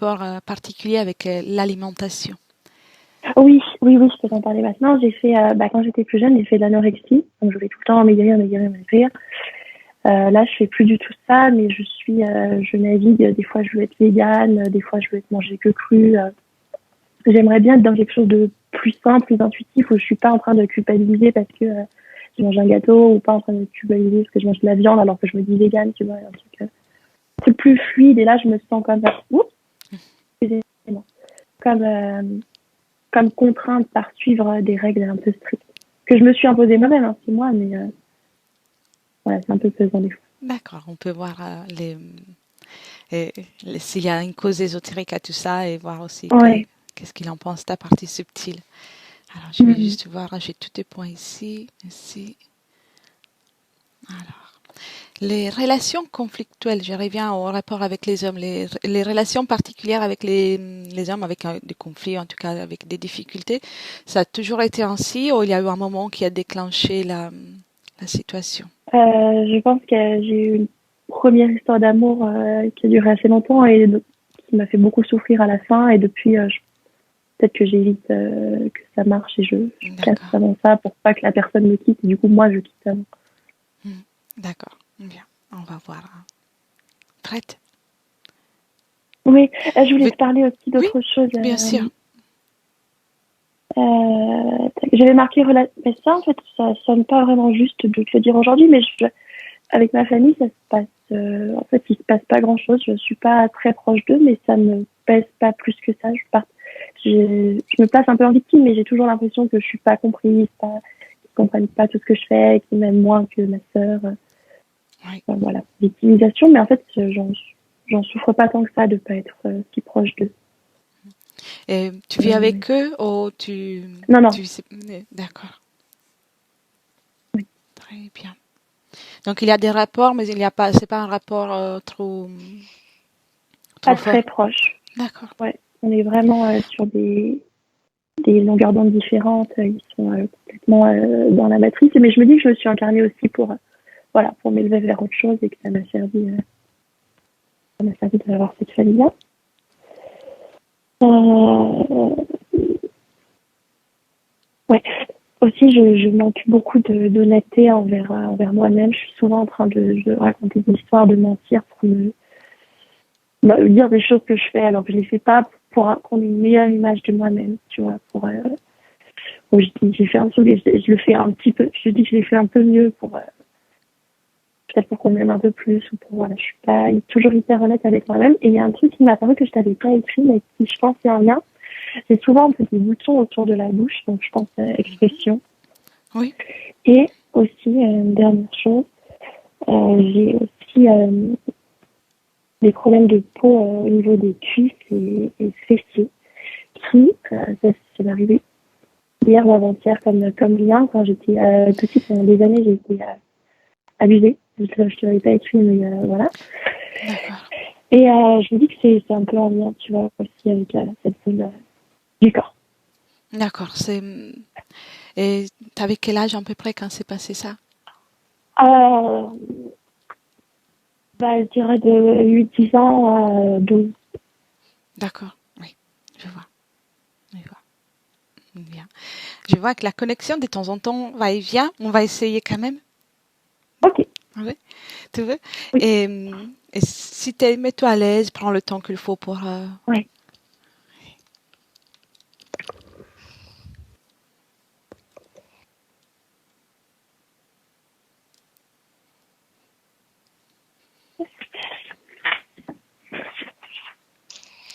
rapport particulier avec l'alimentation. Oui, oui, oui, je peux t'en parler maintenant. J'ai fait, quand j'étais plus jeune, j'ai fait de l'anorexie. Donc, je voulais tout le temps maigrir, maigrir, maigrir. Là, je fais plus du tout ça, mais je navigue. Des fois, je veux être végane, des fois, je veux être manger que cru. J'aimerais bien être dans quelque chose de plus simple, plus intuitif, où je suis pas en train de culpabiliser parce que je mange un gâteau, ou pas en train de culpabiliser parce que je mange de la viande alors que je me dis végane, tu vois, un truc plus fluide. Et là, je me sens comme, excusez-moi, comme, comme contrainte par suivre des règles un peu strictes que je me suis imposées moi-même, hein, c'est moi, mais voilà, c'est un peu pesant des fois. D'accord, on peut voir s'il y a une cause ésotérique à tout ça et voir aussi Ouais. qu'est-ce qu'il en pense, ta partie subtile. Alors, je vais Mhm. juste voir, j'ai tous tes points ici, ici. Alors, les relations conflictuelles, je reviens au rapport avec les hommes, les relations particulières avec les hommes, avec des conflits, en tout cas avec des difficultés, ça a toujours été ainsi ou il y a eu un moment qui a déclenché la situation? Je pense que j'ai eu une première histoire d'amour qui a duré assez longtemps et qui m'a fait beaucoup souffrir à la fin. Et depuis, peut-être que j'évite que ça marche et je casse D'accord. avant ça pour pas que la personne me quitte. Et du coup, moi, je quitte avant. D'accord. Bien. On va voir. Prête? Oui, je voulais Vous- te parler aussi Oui, d'autre chose. bien sûr. J'avais marqué mais ça, en fait, ça sonne pas vraiment juste de te le dire aujourd'hui, mais avec ma famille, ça se passe. En fait, il se passe pas grand-chose. Je suis pas très proche d'eux, mais ça me pèse pas plus que ça. Je me place un peu en victime, mais j'ai toujours l'impression que je suis pas comprise, qu'ils comprennent pas tout ce que je fais, qu'ils m'aiment moins que ma sœur. Oui. Enfin, voilà, victimisation, mais en fait, j'en souffre pas tant que ça de pas être si proche d'eux. Et tu vis avec eux ou Non, non. tu sais- D'accord. Oui. Très bien. Donc il y a des rapports, mais il n'y a pas, c'est pas un rapport trop Pas fort. très proche. D'accord. Ouais. On est vraiment sur des longueurs d'onde différentes. Ils sont complètement dans la matrice. Mais je me dis que je me suis incarnée aussi voilà, pour m'élever vers autre chose et que ça m'a servi d'avoir cette famille-là. Ouais. Aussi, je manque beaucoup d'honnêteté envers moi-même. Je suis souvent en train de raconter des histoires, de mentir pour dire des choses que je fais alors que je les fais pas pour qu'on ait une meilleure image de moi-même, tu vois. Je dis j'ai fait un truc et je le fais un petit peu. Je dis que je l'ai fait un peu mieux pour peut-être pour qu'on m'aime un peu plus ou pour voilà. Je suis pas toujours hyper honnête avec moi-même. Et il y a un truc qui m'a paru que je t'avais pas écrit, mais qui je pense est un lien. J'ai souvent un petit bouton autour de la bouche, donc je pense expression. Oui. Et aussi, une dernière chose, j'ai aussi des problèmes de peau au niveau des cuisses et fessiers qui, ça c'est arrivé hier ou avant-hier comme lien, quand j'étais petite pendant des années, j'ai été abusée. Je te l'avais pas écrit, mais voilà. D'accord. Et je me dis que c'est un peu en lien, tu vois, aussi avec cette zone du corps. D'accord. Et t'avais quel âge à peu près quand c'est passé ça? Euh, je dirais de 8-10 ans à 12. D'accord. Oui. Je vois. Je vois. Bien. Je vois que la connexion de temps en temps va et vient. On va essayer quand même. Ok, Oui. Tu veux? oui, Et si t'es, mets-toi à l'aise, prends le temps qu'il faut pour. ouais.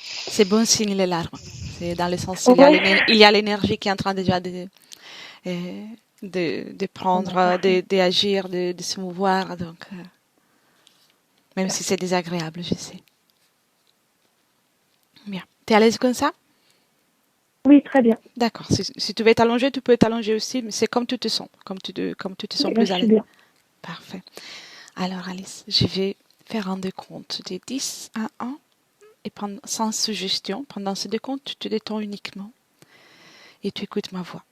C'est bon signe les larmes. C'est dans le sens où Ouais. il y a l'énergie qui est en train déjà de Bon, bah, prendre, parfait. d'agir, de se mouvoir. Donc, même si c'est désagréable, je sais. Bien. T'es à l'aise comme ça? Oui, très bien. D'accord. Si tu veux t'allonger, tu peux t'allonger aussi, mais c'est comme tu te sens, comme tu te sens Et là, plus je à suis l'aise. bien. Parfait. Alors, Alice, je vais faire un décompte de 10 à 1 et sans suggestion. Pendant ce décompte, tu te détends uniquement et tu écoutes ma voix.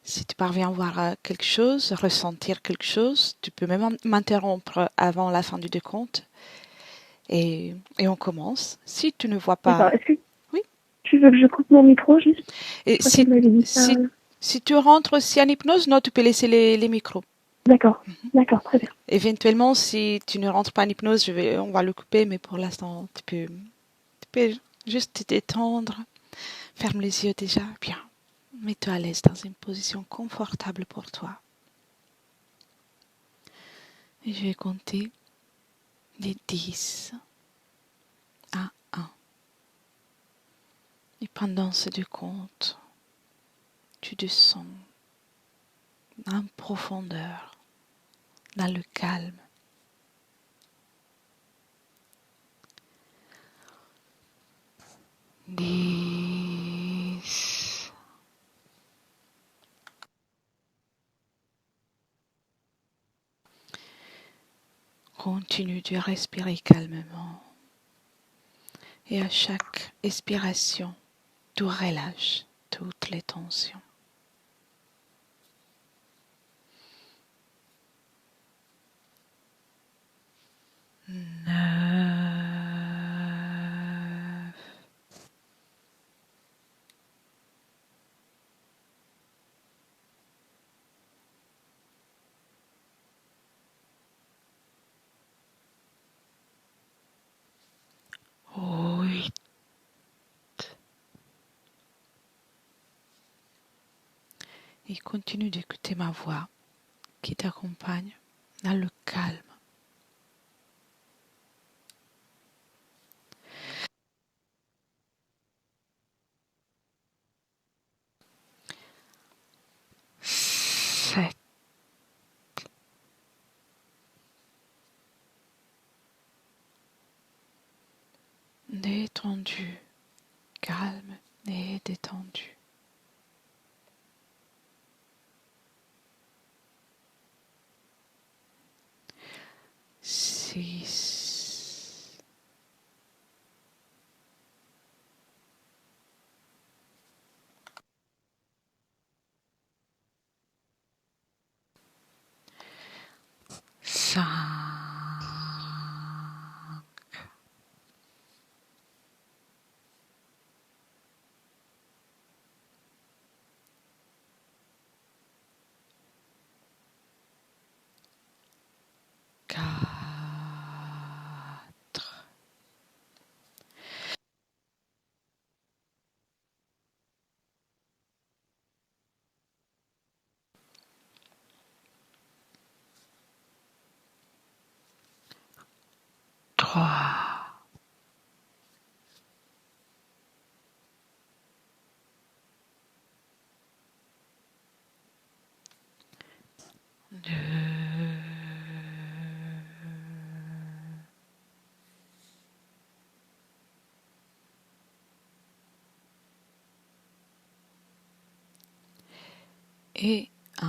Si tu parviens à voir quelque chose, ressentir quelque chose, tu peux même m'interrompre avant la fin du décompte et on commence. Si tu ne vois D'accord. pas... Est-ce que Oui. tu veux que je coupe mon micro juste? Et Je crois qu'elle m'avait dit ça. si tu rentres aussi en hypnose, non, tu peux laisser les micros. D'accord. D'accord, très bien. Éventuellement, si tu ne rentres pas en hypnose, on va le couper, mais pour l'instant, tu peux juste te détendre. Ferme les yeux déjà. Bien. Mets-toi à l'aise dans une position confortable pour toi. Et je vais compter de 10 à 1. Et pendant ce décompte, tu descends en profondeur, dans le calme. 10. Continue de respirer calmement. Et à chaque expiration, tu relâches toutes les tensions. 9. 8. Et continue d'écouter ma voix qui t'accompagne dans le calme. 7. Détendu, calme et détendu. 6. 5. 4. 3. 2. Et 1.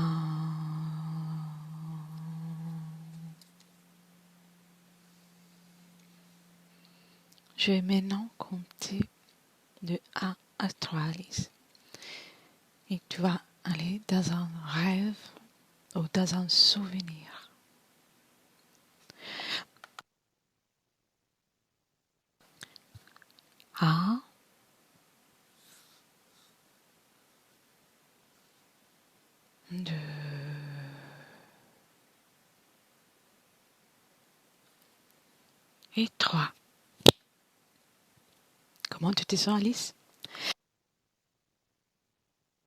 Je vais maintenant compter de 1 à 3, Alice. Et tu vas aller dans un rêve ou dans un souvenir. 1, 2, et 3. Comment tu te sens, Alice?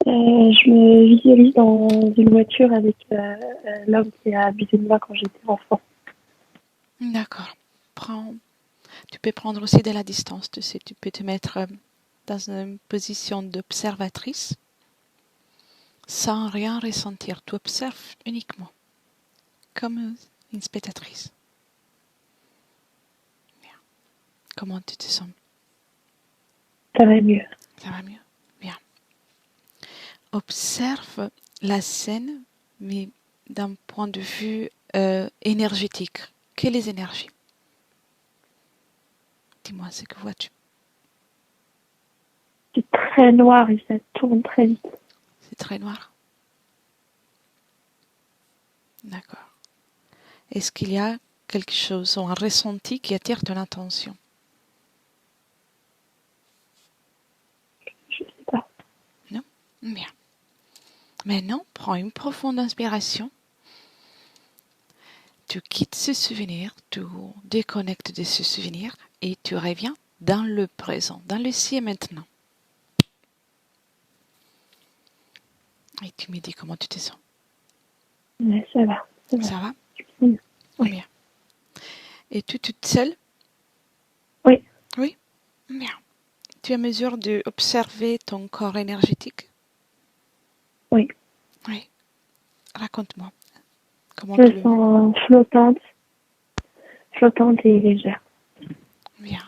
Je me visualise dans une voiture avec l'homme qui a abusé de moi quand j'étais enfant. D'accord. Tu peux prendre aussi de la distance, tu sais, tu peux te mettre dans une position d'observatrice sans rien ressentir. Tu observes uniquement, comme une spectatrice. Bien. Comment tu te sens? Ça va mieux. Ça va mieux? Bien. Observe la scène, mais d'un point de vue énergétique. Quelles énergies? Dis-moi, ce que vois-tu? C'est très noir et ça tourne très vite. C'est très noir. D'accord. Est-ce qu'il y a quelque chose ou un ressenti qui attire ton attention? Je sais pas. Non? Bien. Maintenant, prends une profonde inspiration. Tu quittes ce souvenir, tu déconnectes de ce souvenir et tu reviens dans le présent, dans le ici et maintenant. Et tu me dis comment tu te sens. Ouais, ça va. Ça va. Ça va? Oui. Bien. Es-tu toute seule? Oui. Oui? Bien. Tu es en mesure d'observer ton corps énergétique? Oui. Oui. Raconte-moi. Comment Je tu me le... sens flottante et légère. Bien.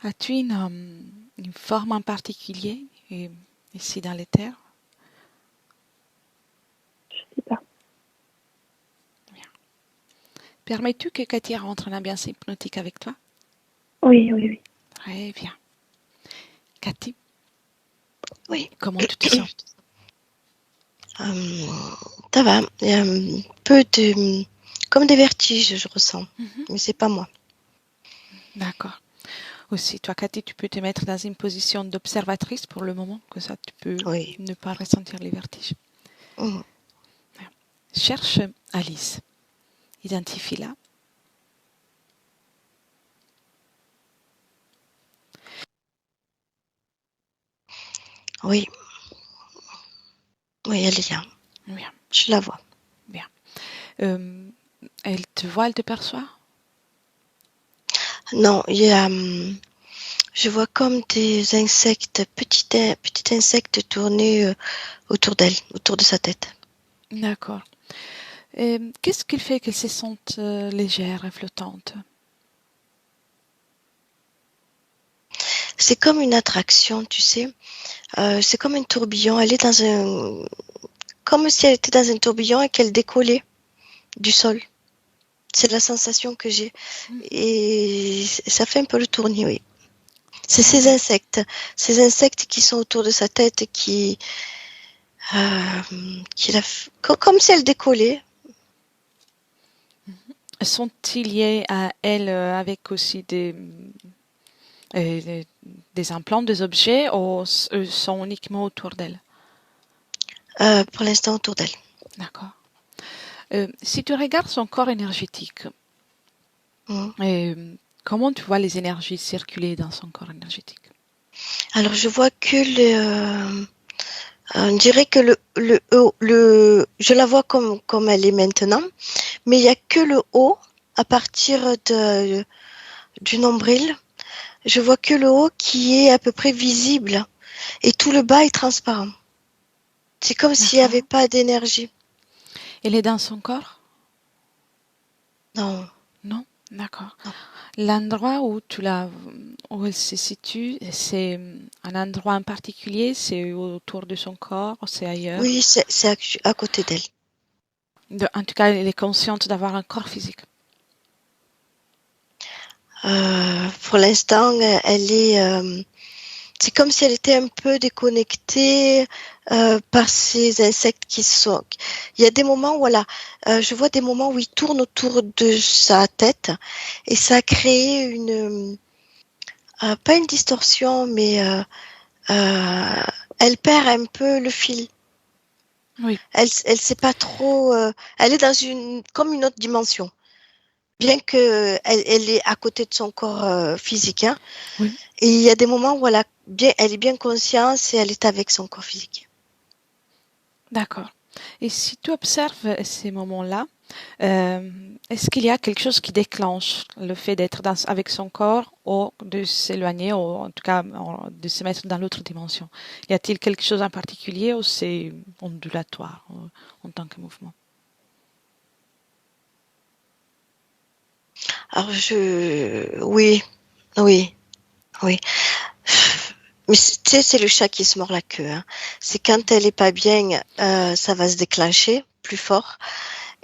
As-tu une forme en particulier ici dans les terres? Je sais pas. Permets-tu que Cathy rentre en ambiance hypnotique avec toi? Oui, oui, oui. Très bien. Cathy, Oui, comment tu te sens? ça va. Il y a un peu de... Comme des vertiges, je ressens. Mais c'est pas moi. D'accord. Aussi, toi, Cathy, tu peux te mettre dans une position d'observatrice pour le moment, que ça, tu peux Oui. ne pas ressentir les vertiges. Mhm. Cherche Alice. Identifie-la. Oui. Oui, elle est là. Bien, Je la vois. bien. Elle te voit, elle te perçoit? Non, il y a... je vois comme des insectes, petits insectes tournés autour d'elle, autour de sa tête. D'accord. Qu'est-ce qui fait qu'elle se sente légère et flottante? C'est comme une attraction, tu sais. C'est comme un tourbillon. Elle est dans un... Comme si elle était dans un tourbillon et qu'elle décollait du sol. C'est la sensation que j'ai. Et ça fait un peu le tournis, oui. C'est ces insectes qui sont autour de sa tête et comme si elle décollait. Sont-ils liés à elle avec aussi des implants, des objets, ou sont uniquement autour d'elle? Pour l'instant autour d'elle. D'accord. Si tu regardes son corps énergétique, Mhm. comment tu vois les énergies circuler dans son corps énergétique? Alors je vois que on dirait que je la vois comme elle est maintenant, mais il y a que le haut à partir du nombril. Je vois que le haut qui est à peu près visible et tout le bas est transparent. C'est comme s'il n'y avait D'accord. pas d'énergie. Elle est dans son corps? Non, Non? D'accord. non. L'endroit où elle se situe, c'est un endroit en particulier, c'est autour de son corps, c'est ailleurs. Oui, c'est à côté d'elle. En tout cas, elle est consciente d'avoir un corps physique. Pour l'instant, c'est comme si elle était un peu déconnectée par ces insectes qui sont. Il y a des moments, voilà, je vois des moments où ils tournent autour de sa tête et ça a créé pas une distorsion, mais euh, elle perd un peu le fil. Oui, Elle sait pas trop. Elle est dans comme une autre dimension. Bien que elle est à côté de son corps physique, hein. oui, Et il y a des moments où elle est bien consciente et elle est avec son corps physique. d'accord. Et si tu observes ces moments-là, euh, est-ce qu'il y a quelque chose qui déclenche le fait d'être avec son corps ou de s'éloigner, ou en tout cas de se mettre dans l'autre dimension? Y a-t-il quelque chose en particulier ou c'est ondulatoire en tant que mouvement? Alors oui, oui, oui. Mais tu sais, c'est le chat qui se mord la queue, hein. C'est quand elle est pas bien, ça va se déclencher plus fort.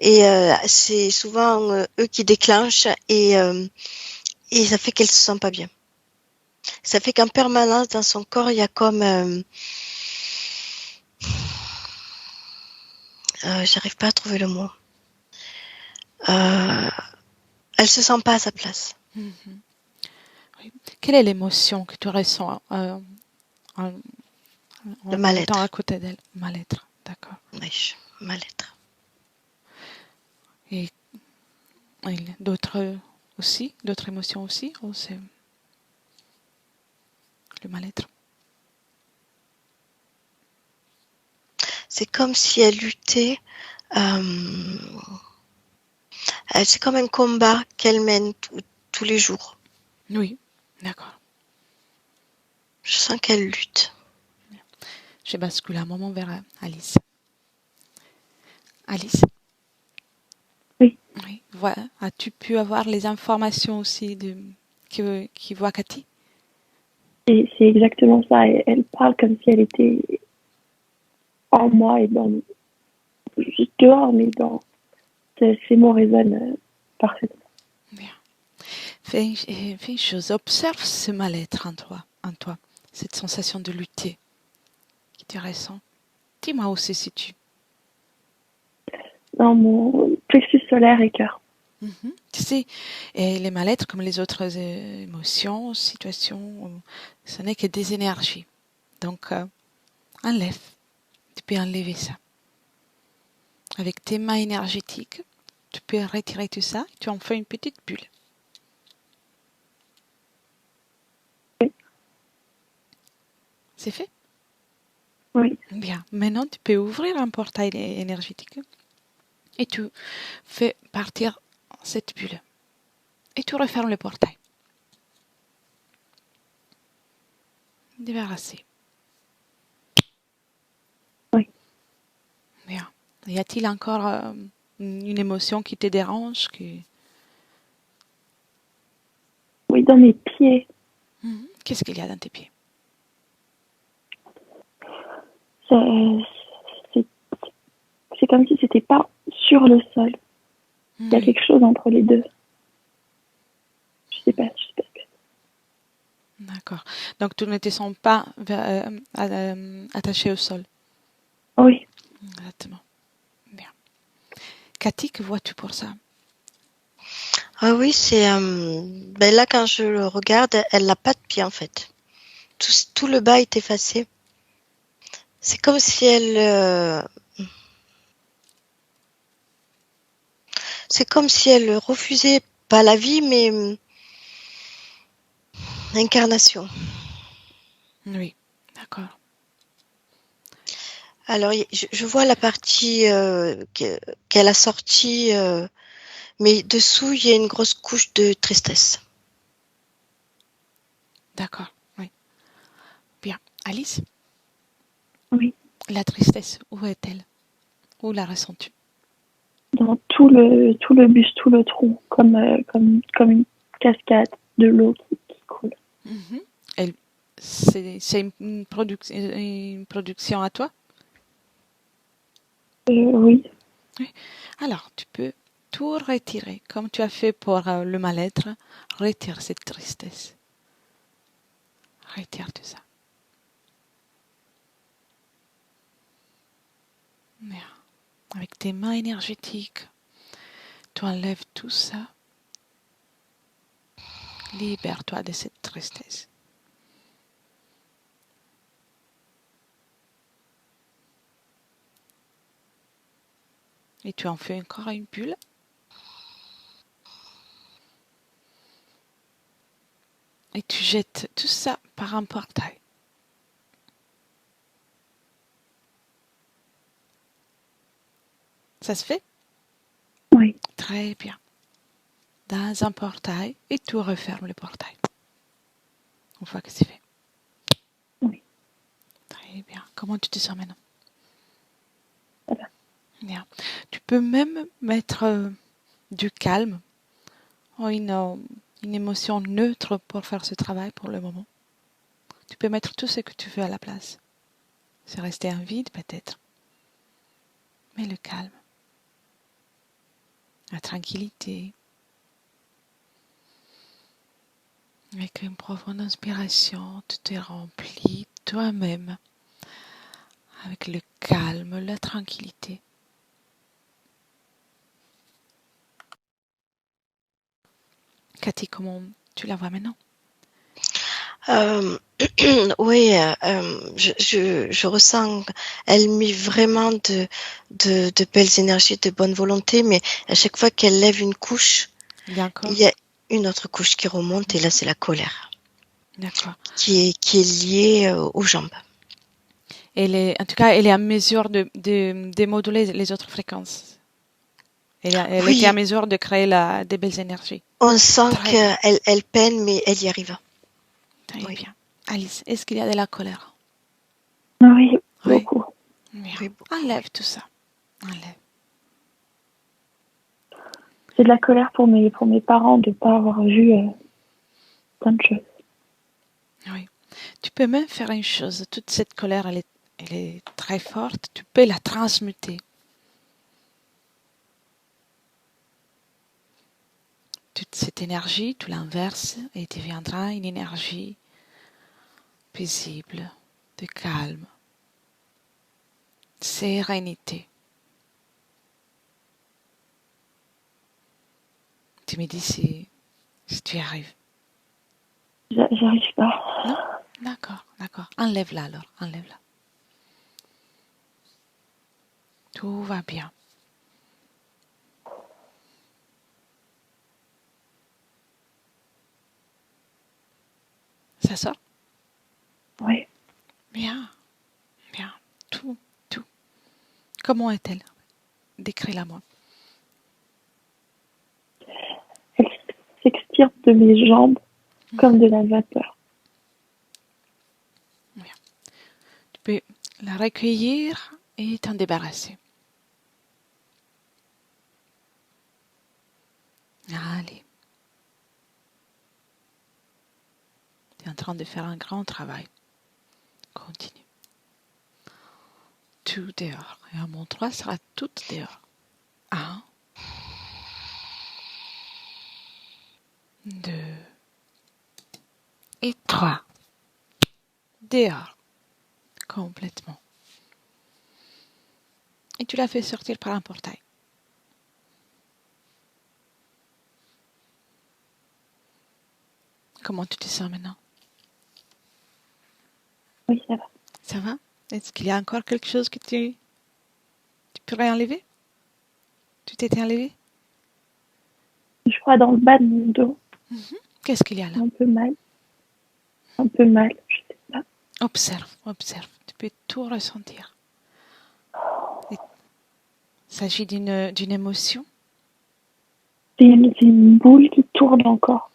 Et c'est souvent eux qui déclenchent et ça fait qu'elle se sent pas bien. Ça fait qu'en permanence dans son corps, il y a comme j'arrive pas à trouver le mot. Euh, Elle se sent pas à sa place. Mhm. Oui. Quelle est l'émotion que tu ressens en, Le en étant à mal-être. côté d'elle? Mal-être, d'accord. Oui, mal-être. Et, et d'autres aussi, d'autres émotions aussi, ou c'est le mal-être? C'est comme si elle luttait. euh, c'est comme un combat qu'elle mène tous les jours. Oui, d'accord. Je sens qu'elle lutte. Je bascule un moment vers Alice. Alice, Oui, oui, voilà. As-tu pu avoir les informations aussi qui voit Cathy? et c'est exactement ça. Et elle parle comme si elle était en moi et dans juste dehors, mais dans ces mots résonnent parfaitement. Bien. Fais une chose, observe ce mal-être en toi, cette sensation de lutter qui te ressent. Dis-moi où se situe. Dans mon plexus solaire et cœur. Mhm. Tu sais, et les mal-être, comme les autres émotions, situations, ce n'est que des énergies. Donc, enlève. Tu peux enlever ça. Avec tes mains énergétiques, tu peux retirer tout ça. Tu en fais une petite bulle. Oui, C'est fait? oui, Bien. Maintenant, tu peux ouvrir un portail énergétique et tu fais partir cette bulle. Et tu refermes le portail. Débarrassé. oui. Bien. Y a-t-il encore une émotion qui te dérange Oui, dans mes pieds. Mhm. Qu'est-ce qu'il y a dans tes pieds? Ça- C'est c'est comme si c'était pas sur le sol. Il y a Oui, quelque chose entre les deux. Je sais pas. d'accord. Donc tu ne te sens pas attaché au sol. Oui, Exactement. Bien. Cathy, que vois-tu pour ça? Ah oui, c'est ben là quand je le regarde, elle n'a pas de pied en fait. Tout le bas est effacé. C'est comme si elle refusait pas la vie, mais l'incarnation. Oui, d'accord. Alors je vois la partie qu'elle a sortie, mais dessous il y a une grosse couche de tristesse. D'accord. Oui. Bien. Alice, oui. la tristesse, où est-elle? Où la ressens-tu? Dans tout le buste, tout le tronc, comme une cascade de l'eau qui coule. Mhm. Elle, c'est une production à toi? Oui, Oui. Alors, tu peux tout retirer, comme tu as fait pour le mal-être. Retire cette tristesse. Retire tout ça. Bien. Avec tes mains énergétiques, tu enlèves tout ça. Libère-toi de cette tristesse. Et tu en fais encore une bulle. Et tu jettes tout ça par un portail. Ça se fait? oui, Très bien. Dans un portail et tu refermes le portail. Une fois que c'est fait. oui. Très bien. Comment tu te sens maintenant? Ça va. Bien. Tu peux même mettre du calme ou une émotion neutre pour faire ce travail pour le moment. Tu peux mettre tout ce que tu veux à la place. C'est rester un vide peut-être. Mais le calme, la tranquillité, avec une profonde inspiration, tu te remplis toi-même avec le calme, la tranquillité. Cathy, comment tu la vois maintenant? Oui, je ressens, elle met vraiment de belles énergies, de bonne volonté, mais à chaque fois qu'elle lève une couche, Il y a il encore? y a une autre couche qui remonte, et là, c'est la colère, D'accord. qui est liée aux jambes. En tout cas, elle est en mesure de moduler les autres fréquences. Elle était en Oui, mesure de créer des belles énergies. on sent Très bien, qu'elle peine, mais elle y arrive. très Oui, bien. Alice, est-ce qu'il y a de la colère? Oui, Oui. beaucoup. Bien. oui, beaucoup. Enlève tout ça. Enlève. C'est de la colère pour mes parents de ne pas avoir vu plein de choses. Oui. Tu peux même faire une chose. Toute cette colère, elle est très forte. Tu peux la transmuter. Toute cette énergie, tu l'inverses et deviendra une énergie paisible, de calme, sérénité. Tu me dis si tu y arrives. J'arrive pas. Non? D'accord, d'accord. Enlève-la alors, enlève-la. Tout va bien. Ça sort? Oui. Bien, bien. Tout, tout. Comment est-elle? Décris-la moi. Elle s'extirpe de mes jambes comme de la vapeur. Bien. Tu peux la recueillir et t'en débarrasser. Allez. Tu es en train de faire un grand travail. Continue. Tout dehors. Et à mon 3 sera tout dehors. 1, 2 et 3. Dehors. Complètement. Et tu l'as fait sortir par un portail. Comment tu te sens maintenant? Oui, ça va. Ça va? Est-ce qu'il y a encore quelque chose que tu pourrais enlever? Tu t'étais enlevé? Je crois dans le bas de mon dos. Qu'est-ce qu'il y a là? Un peu mal. Un peu mal. Je sais pas. Observe, observe. Tu peux tout ressentir. Il s'agit d'une émotion. C'est une boule qui tourne encore.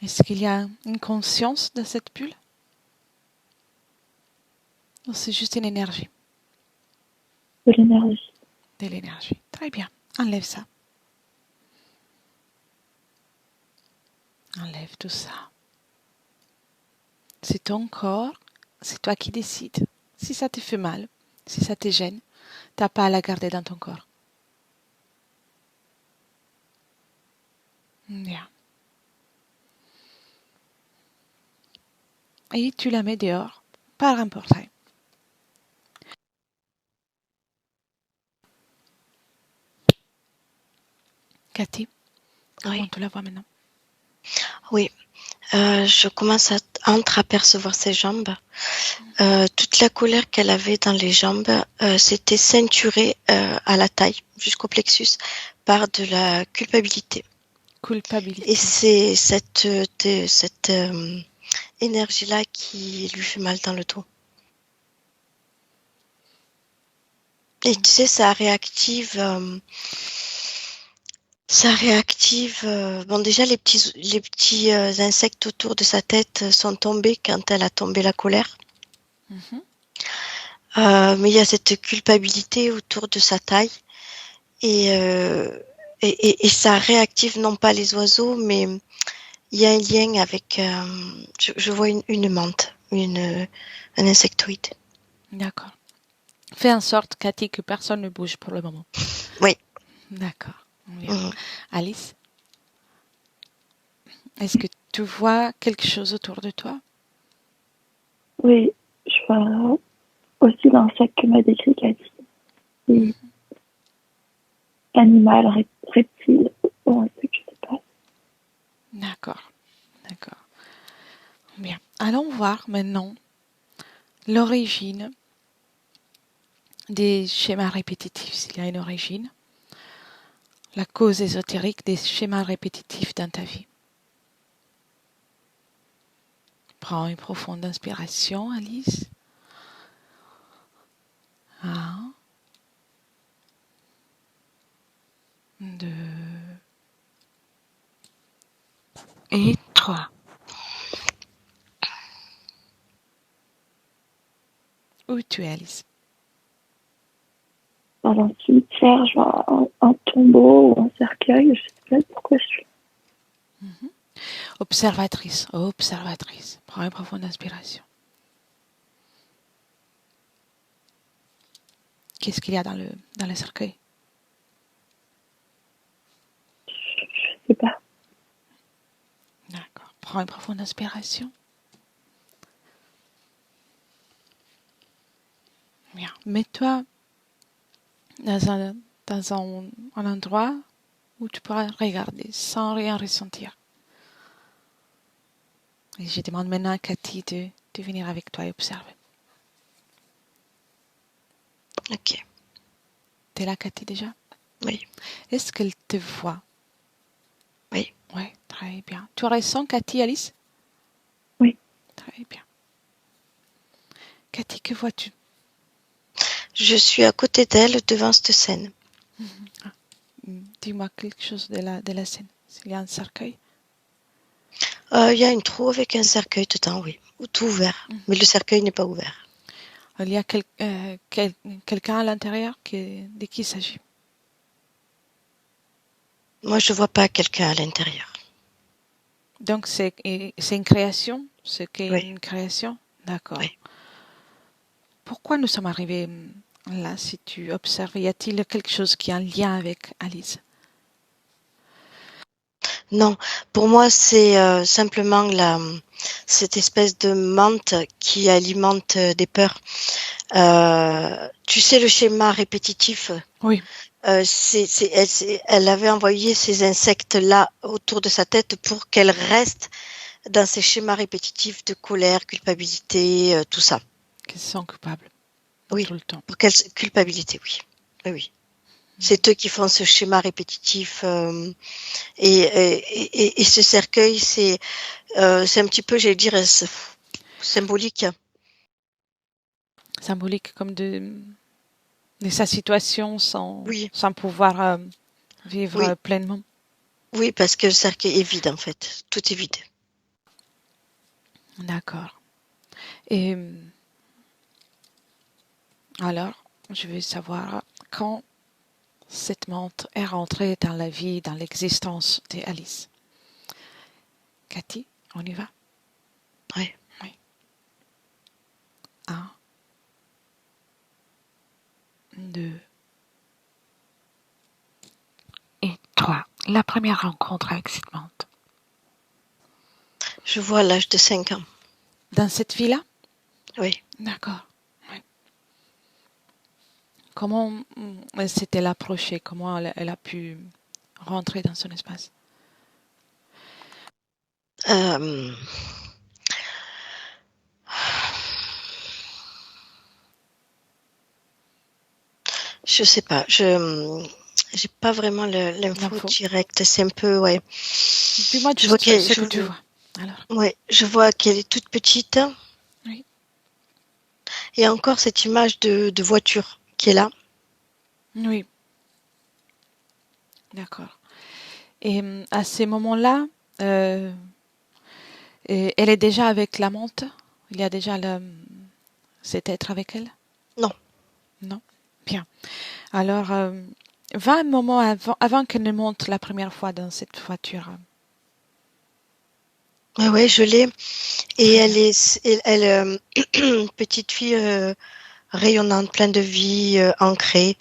Est-ce qu'il y a une conscience de cette bulle? Ou c'est juste une énergie? De l'énergie. De l'énergie. Très bien. Enlève ça. Enlève tout ça. C'est ton corps. C'est toi qui décides. Si ça te fait mal, si ça te gêne, t'as pas à la garder dans ton corps. Bien. Et tu la mets dehors par un portail. Cathy, comment Oui, tu la vois maintenant? oui. Je commence à entreapercevoir ses jambes. Toute la colère qu'elle avait dans les jambes s'était ceinturée à la taille, jusqu'au plexus, par de la culpabilité. Et Culpabilité. c'est cette énergie-là qui lui fait mal dans le dos. Et tu sais, ça réactive. Bon, déjà, les petits insectes autour de sa tête sont tombés quand elle a tombé la colère. Mhm. Mais il y a cette culpabilité autour de sa taille. Et, euh, et ça réactive non pas les oiseaux, mais il y a un lien avec. Je vois une menthe, un insectoïde. D'accord. Fais en sorte, Cathy, que personne ne bouge pour le moment. Oui. D'accord. Bien. Mhm. Alice, est-ce que tu vois quelque chose autour de toi? Oui, je vois aussi l'insecte que m'a décrit Cathy. Et animal, reptile, ou insecte, je sais pas. D'accord, d'accord. Bien. Allons voir maintenant l'origine des schémas répétitifs, s'il y a une origine, la cause ésotérique des schémas répétitifs dans ta vie. Prends une profonde inspiration, Alice. 1, 2 et 3. Où tu es, Alice? Dans un cimetière, genre un tombeau ou un cercueil, je sais pas pourquoi je suis. Observatrice, observatrice. Prends une profonde inspiration. Qu'est-ce qu'il y a dans le cercueil? Je sais pas. D'accord. Prends une profonde inspiration. Bien. Mets-toi dans un endroit où tu pourras regarder sans rien ressentir. Et je demande maintenant à Cathy de venir avec toi et observer. Ok. T'es là, Cathy, déjà? Oui. Est-ce qu'elle te voit? Oui. Oui, très bien. Tu ressens, Cathy, Alice? Oui. Très bien. Cathy, que vois-tu? Je suis à côté d'elle devant cette scène. Dis-moi quelque chose de la scène. S'il y a un cercueil? Il y a une trou avec un cercueil dedans, oui. Tout ouvert. Mais le cercueil n'est pas ouvert. Il y a quelqu'un à l'intérieur de qui il s'agit? Moi, je vois pas quelqu'un à l'intérieur. Donc, c'est une création? Ce qu'est Oui. une création? D'accord. Oui. Pourquoi nous sommes arrivés là, si tu observes? Y a-t-il quelque chose qui a un lien avec Alice? Non, pour moi, c'est simplement cette espèce de menthe qui alimente des peurs. Tu sais, le schéma répétitif, Oui. elle avait envoyé ces insectes-là autour de sa tête pour qu'elle reste dans ces schémas répétitifs de colère, culpabilité, tout ça. Qu'ils sont coupables Oui, tout le temps. pour quelle culpabilité, oui. Oui, oui. C'est eux qui font ce schéma répétitif. Et ce cercueil, c'est un petit peu, j'allais dire, symbolique. Symbolique comme de sa situation Oui, sans pouvoir vivre oui, pleinement. oui, parce que le cercueil est vide, en fait. Tout est vide. D'accord. Et alors, je veux savoir quand cette menthe est rentrée dans la vie, dans l'existence d'Alice. Cathy, on y va? Oui. Oui. 1, 2 et 3. La première rencontre avec cette menthe. Je vois à l'âge de 5 ans. Dans cette vie-là? Oui. D'accord. Oui. Comment elle s'est-elle approchée? Comment elle a pu rentrer dans son espace? Euh, je sais pas. J'ai pas vraiment l'info L'info. directe. C'est un peu, ouais. Dis-moi Je vois juste qu'elle, ce que tu vois. Alors. ouais, je vois qu'elle est toute petite. Oui. Et encore cette image de voiture qui est là. Oui. D'accord. Et à ces moments-là, euh, elle est déjà avec la menthe? Il y a déjà cet être avec elle? Non. Non? Bien. Alors, va un moment avant qu'elle ne monte la première fois dans cette voiture. Ouais, ouais, je l'ai. Et Très elle bien. est, petite fille rayonnante, pleine de vie, ancrée.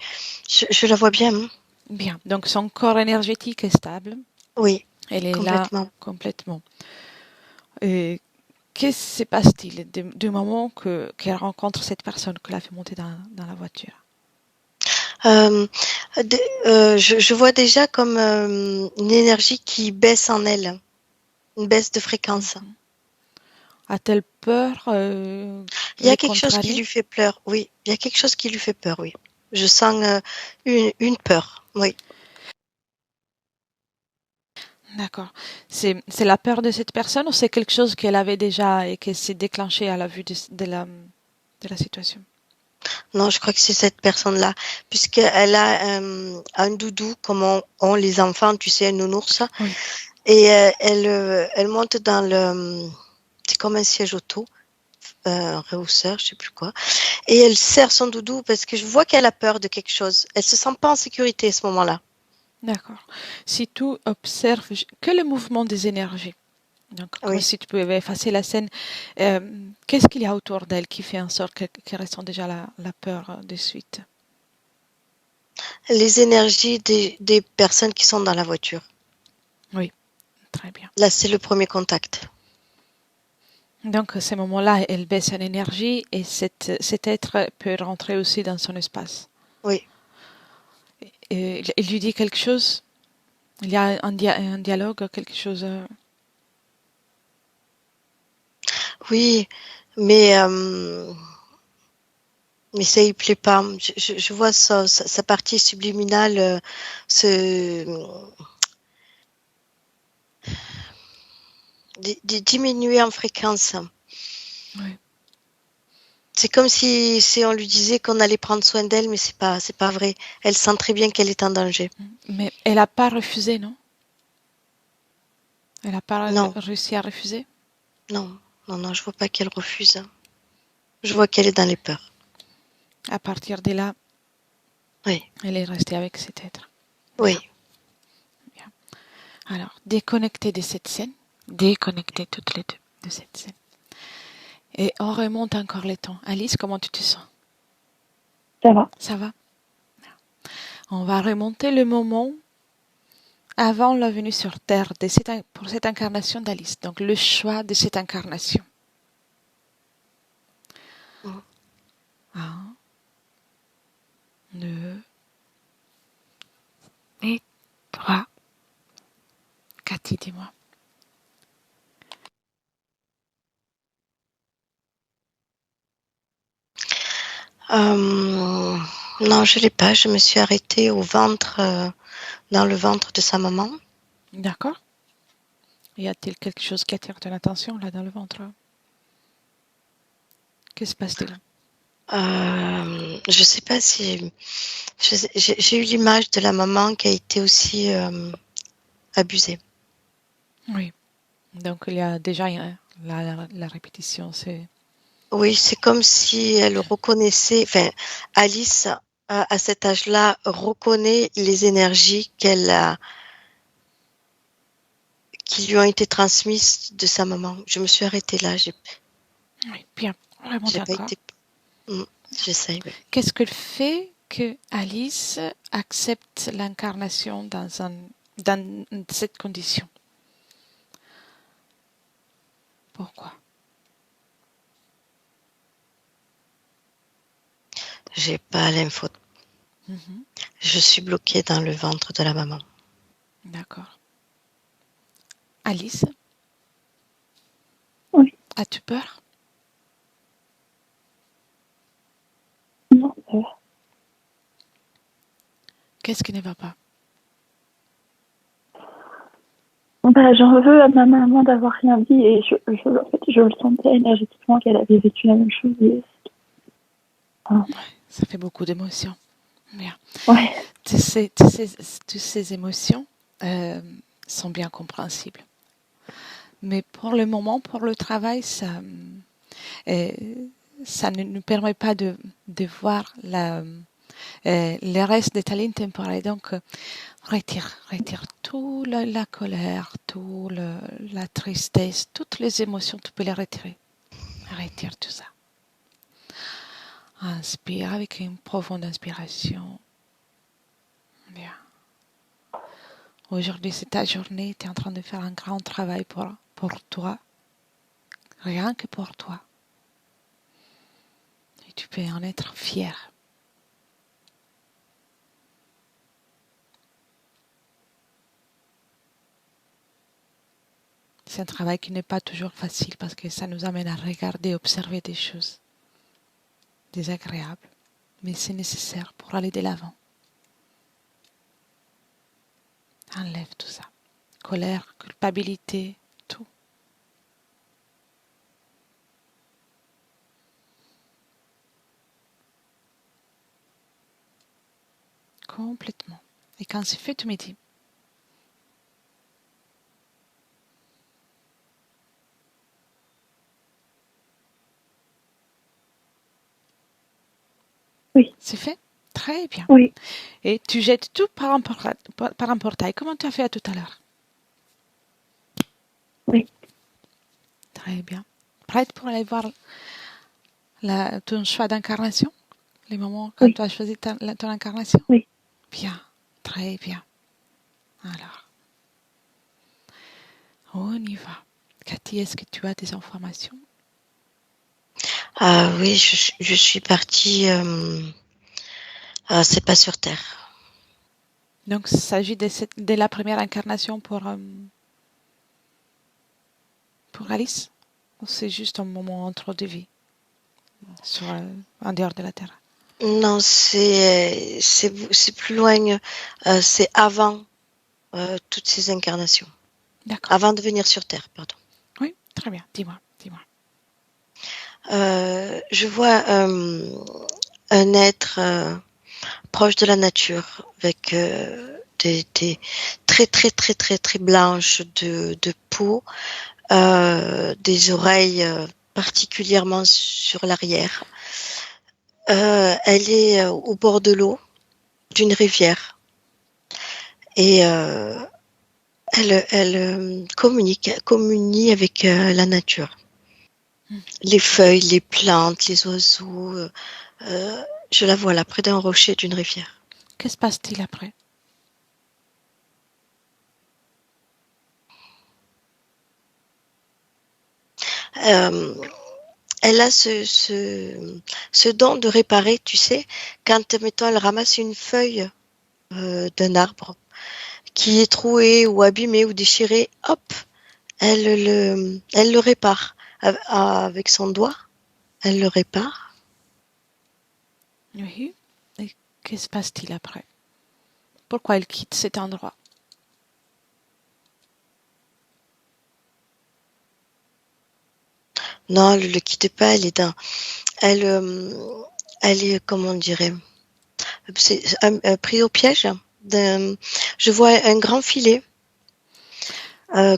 Je la vois bien. Hein. Bien. Donc, son corps énergétique est stable. Oui, Elle est là complètement. complètement. Et qu'est-ce qui se passe-t-il du moment qu'elle rencontre cette personne que l'a fait monter dans la voiture? Euh, je vois déjà comme une énergie qui baisse en elle. une baisse de fréquence. A-t-elle peur Il y a les quelque chose qui contrarier? lui fait peur, oui. Il y a quelque chose qui lui fait peur, oui. Je sens une peur, oui. D'accord. C'est la peur de cette personne ou c'est quelque chose qu'elle avait déjà et qui s'est déclenché à la vue de la situation? Non, je crois que c'est cette personne-là, puisqu'elle a un doudou, comme ont les enfants, tu sais, un nounours, Oui. et elle monte dans c'est comme un siège auto, un rehausseur, je sais plus quoi, et elle serre son doudou parce que je vois qu'elle a peur de quelque chose. Elle se sent pas en sécurité à ce moment-là. D'accord. Si tu observes que le mouvement des énergies, donc comme Oui. si tu pouvais effacer la scène, qu'est-ce qu'il y a autour d'elle qui fait en sorte qu'elle ressent déjà la peur de suite? Les énergies des personnes qui sont dans la voiture. Oui, très bien. Là, c'est le premier contact. Donc à ce moment-là, elle baisse en énergie et cet être peut rentrer aussi dans son espace. Oui. Et il lui dit quelque chose? Il y a un dialogue, quelque chose. Oui, mais mais ça y plaît pas. Je vois sa partie subliminale se diminuer en fréquence. Oui. C'est comme si on lui disait qu'on allait prendre soin d'elle, mais c'est pas vrai. Elle sent très bien qu'elle est en danger. Mais elle n'a pas refusé, non? Elle n'a pas Non, réussi à refuser? non, non, je vois pas qu'elle refuse. Je vois qu'elle est dans les peurs. À partir de là, Oui, elle est restée avec cet être. Bien, oui. bien. Alors, déconnectez de cette scène, déconnectez toutes les deux de cette scène. Et on remonte encore les temps. Alice, comment tu te sens? Ça va. Ça va? On va remonter le moment avant la venue sur Terre pour cette incarnation d'Alice. Donc, le choix de cette incarnation. Mm. 1, 2 et 3. Cathy, dis-moi. Non, je l'ai pas. Je me suis arrêtée au ventre, dans le ventre de sa maman. D'accord? Y a-t-il quelque chose qui attire ton attention là dans le ventre? Que se passe-t-il? Je sais pas si j'ai eu l'image de la maman qui a été aussi abusée. Oui. Donc il y a déjà la répétition, c'est Oui, c'est comme si elle reconnaissait, enfin, Alice, à cet âge-là, reconnaît les énergies qui lui ont été transmises de sa maman. Je me suis arrêtée là, oui, bien, vraiment j'ai pas d'accord. été. Mm, j'essaye, oui. Qu'est-ce que fait que Alice accepte l'incarnation dans cette condition? Pourquoi? J'ai pas l'info. Mhm. Je suis bloquée dans le ventre de la maman. Oui. D'accord. Alice, as-tu peur? Non, ça va. Qu'est-ce qui ne va pas? Bah, j'en veux à ma maman d'avoir rien dit et en fait, je le sentais énergétiquement qu'elle avait vécu la même chose. Enfin, Ça fait beaucoup d'émotions. Bien. ouais, Toutes ces émotions euh, sont bien compréhensibles. Mais pour le moment, pour le travail, euh, ça ne nous permet pas de voir le reste de ta ligne temporelle. Donc, retire toute la colère, toute la tristesse, toutes les émotions, tu peux les retirer. Retire tout ça. Inspire avec une profonde inspiration. Bien. Aujourd'hui, c'est ta journée, tu es en train de faire un grand travail pour toi, rien que pour toi. Et tu peux en être fier. C'est un travail qui n'est pas toujours facile parce que ça nous amène à regarder, observer des choses désagréables. Mais c'est nécessaire pour aller de l'avant. Enlève tout ça. Colère, culpabilité, tout. Complètement. Et quand c'est fait, tu me dis. Oui. C'est fait? Très bien. Oui. Et tu jettes tout par un portail, comme tu as fait tout à l'heure. Oui. Très bien. Prête pour aller voir ton choix d'incarnation? Les moments quand Oui. tu as choisi ton incarnation? Oui. Bien. Très bien. Alors, on y va. Cathy, est-ce que tu as des informations? Ah oui, je suis partie. C'est pas sur Terre. Donc, il s'agit de la première incarnation pour Alice? Ou c'est juste un moment entre deux vies, en dehors de la Terre? Non, c'est plus loin. C'est avant toutes ces incarnations. D'accord. Avant de venir sur Terre, pardon. Oui, très bien. Dis-moi. Je vois un être proche de la nature avec des très très très très très blanches de peau, des oreilles particulièrement sur l'arrière. Elle est au bord de l'eau d'une rivière et elle communie avec la nature. Les feuilles, les plantes, les oiseaux. Je la vois là, près d'un rocher d'une rivière. Que se passe-t-il après? Euh, Elle a ce don de réparer, tu sais, quand, mettons, elle ramasse une feuille d'un arbre qui est troué ou abîmé ou déchiré, hop, elle le répare avec son doigt. Elle le répare. Oui. Et que se passe-t-il après? Pourquoi elle quitte cet endroit? Non, elle ne le quitte pas. Elle, elle est, comment on dirait, c'est pris au piège. Je vois un grand filet,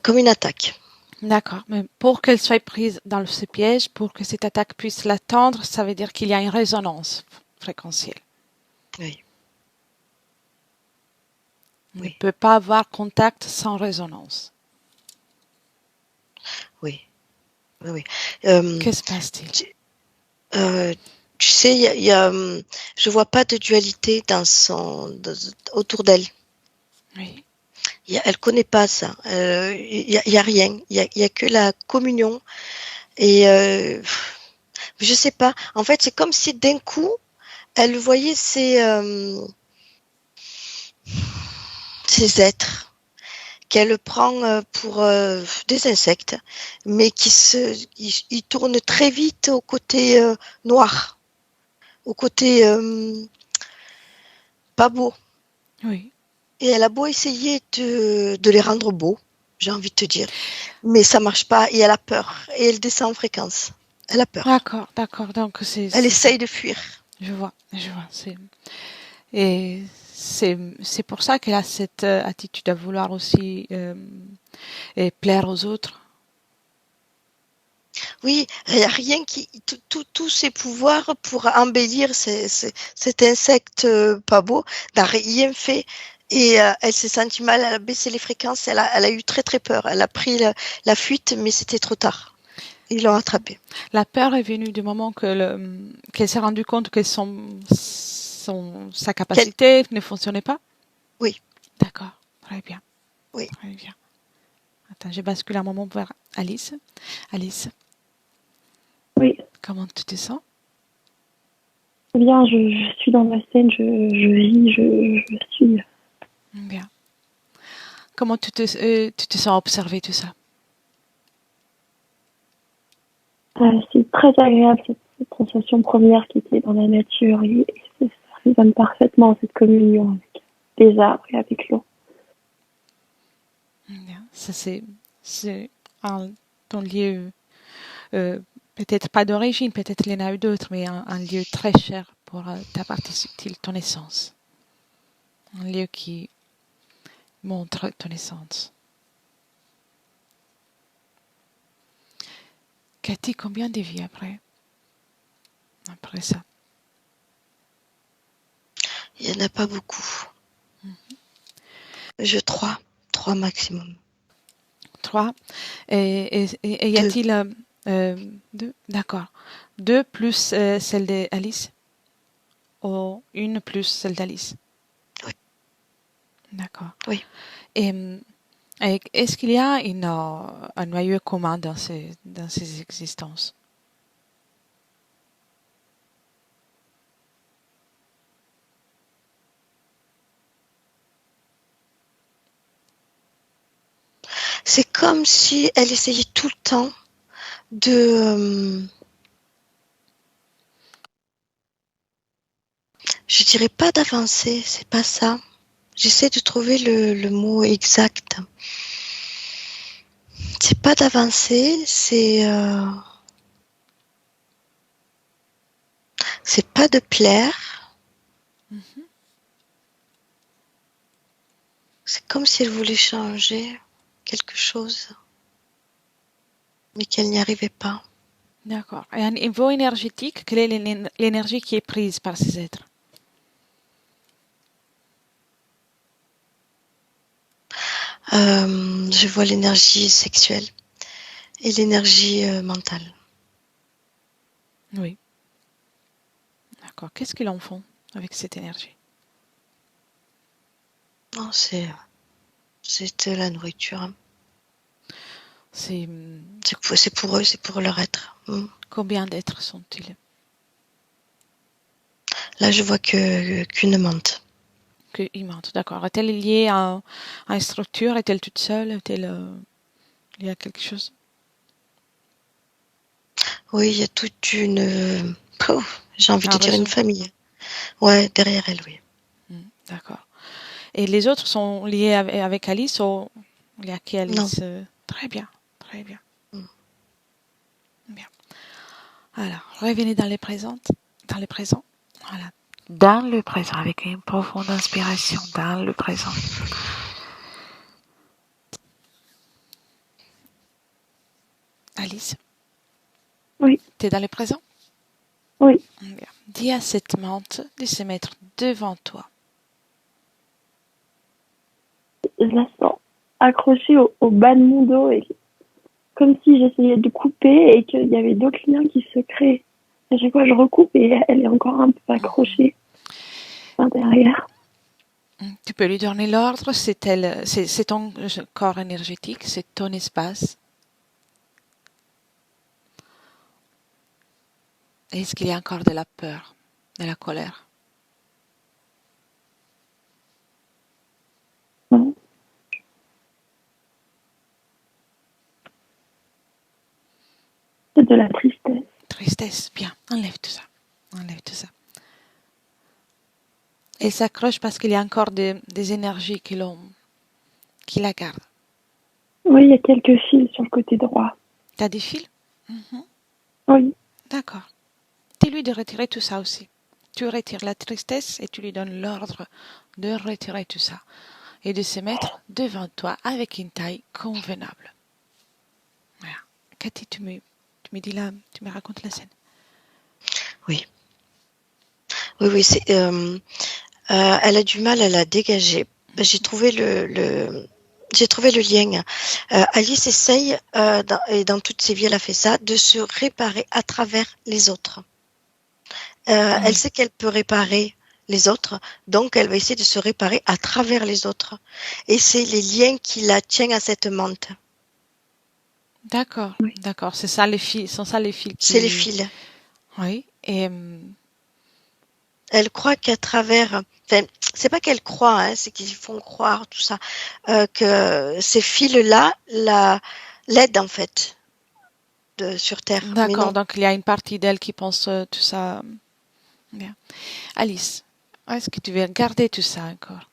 comme une attaque. D'accord. Mais pour qu'elle soit prise dans ce piège, pour que cette attaque puisse l'attendre, ça veut dire qu'il y a une résonance fréquentielle. Oui, On ne oui, peut pas avoir contact sans résonance. oui, oui, oui. Que se passe-t-il? Euh, tu sais, je vois pas de dualité autour d'elle. Oui. Elle connaît pas ça. Il y a rien. Il y a que la communion. Et je sais pas. En fait, c'est comme si d'un coup, elle voyait ces êtres qu'elle prend pour des insectes, mais ils tournent très vite au côté noir, au côté pas beau. Oui. Et elle a beau essayer de les rendre beaux, j'ai envie de te dire, mais ça marche pas et elle a peur et elle descend en fréquence. Elle a peur. D'accord. Donc Elle c'est ça. essaye de fuir. Je vois. Et c'est pour ça qu'elle a cette attitude à vouloir aussi et plaire aux autres. Oui, il n'y a rien tous ses pouvoirs pour embellir cet insecte pas beau, n'a rien fait. Et elle s'est sentie mal, elle a baissé les fréquences, elle a eu très très peur. Elle a pris la fuite, mais c'était trop tard. Ils l'ont attrapée. La peur est venue du moment qu'elle s'est rendue compte que sa Quel- capacité ne fonctionnait pas. Oui, D'accord, très bien, oui. très bien. Attends, je bascule un moment vers Alice. Alice, Oui. comment tu te sens? Eh bien, je suis dans ma scène, je vis, je suis. Bien. Comment tu te sens observer tout ça? C'est très agréable cette sensation première qui était dans la nature et ça résonne parfaitement cette communion avec les arbres et avec l'eau. Bien. Ça, c'est ton lieu, peut-être pas d'origine, peut-être il y en a eu d'autres, mais un lieu très cher pour ta partie subtile, ton essence. Un lieu qui montre ton essence. Cathy, combien de vies après ça? Il n'y en a pas beaucoup. Trois maximum. 3. Et y a-t-il deux? D'accord. 2 plus celle d'Alice? Ou une plus celle d'Alice? Oui. D'accord. Oui. Et est-ce qu'il y a un noyau commun dans ces existences? C'est comme si elle essayait tout le temps de... je dirais pas d'avancer, c'est pas ça. J'essaie de trouver le mot exact. C'est pas d'avancer, c'est pas de plaire. Mm-hmm. C'est comme si elle voulait changer quelque chose, mais qu'elle n'y arrivait pas. D'accord. Et à un niveau énergétique, quelle est l'énergie qui est prise par ces êtres? Je vois l'énergie sexuelle et l'énergie mentale. Oui. D'accord. Qu'est-ce qu'ils en font avec cette énergie? Non, c'est de la nourriture. C'est pour eux, c'est pour leur être. combien d'êtres sont-ils? Là, je vois qu'une menthe. Qu'une menthe, d'accord. Est-elle liée à une structure? Est-elle toute seule? Est-elle liée à quelque chose? Oui, il y a toute une... j'ai envie de dire réseau. une famille. Ouais, derrière elle, oui. D'accord. Et les autres sont liés avec Alice ou il y a qui Alice? Très bien, très bien. Bien. Alors, revenez dans les présents. Voilà. Dans le présent, avec une profonde inspiration, dans le présent. Alice? Oui. T'es dans le présent? Oui. Bien. Dis à cette menthe de se mettre devant toi. Je la sens accrochée au bas de mon dos et comme si j'essayais de couper et qu'il y avait d'autres liens qui se créent. À chaque fois, je recoupe et elle est encore un peu accrochée derrière. Tu peux lui donner l'ordre, c'est ton corps énergétique, c'est ton espace. Est-ce qu'il y a encore de la peur, de la colère? Non. C'est de la tristesse. Tristesse, bien, enlève tout ça. Elle s'accroche parce qu'il y a encore des énergies qui la gardent. Oui, il y a quelques fils sur le côté droit. T'as des fils? Oui. D'accord. Dis-lui de retirer tout ça aussi. Tu retires la tristesse et tu lui donnes l'ordre de retirer tout ça et de se mettre devant toi avec une taille convenable. Voilà. Cathy, tu me dis là, tu me racontes la scène. Oui, c'est... elle a du mal à la dégager. J'ai trouvé j'ai trouvé le lien. Alice essaye, et dans toutes ses vies, elle a fait ça, de se réparer à travers les autres. Elle sait qu'elle peut réparer les autres, donc elle va essayer de se réparer à travers les autres. Et c'est les liens qui la tiennent à cette menthe. D'accord, d'accord. C'est ça les fils, sont ça les fils. C'est les fils. Oui. Et elle croit qu'à travers, enfin, c'est pas qu'elle croit, hein, c'est qu'ils font croire tout ça, que ces fils-là l'aident en fait. sur Terre. Mais D'accord, non. donc il y a une partie d'elle qui pense tout ça. Bien. Alice, est-ce que tu veux garder tout ça encore?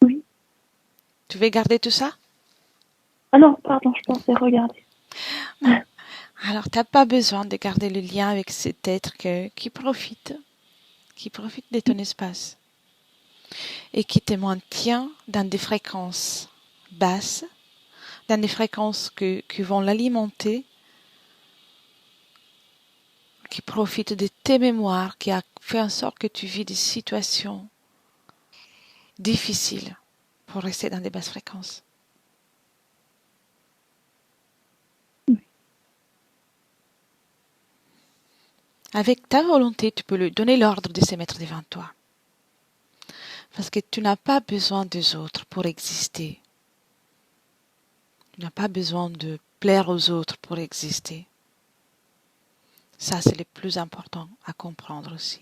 Oui. Tu veux garder tout ça? Ah non, pardon, je pensais regarder. Alors, t'as pas besoin de garder le lien avec cet être qui profite de ton espace et qui te maintient dans des fréquences basses, dans des fréquences qui vont l'alimenter, qui profitent de tes mémoires, qui a fait en sorte que tu vis des situations difficiles pour rester dans des basses fréquences. Avec ta volonté, tu peux lui donner l'ordre de se mettre devant toi. Parce que tu n'as pas besoin des autres pour exister. Tu n'as pas besoin de plaire aux autres pour exister. Ça, c'est le plus important à comprendre aussi.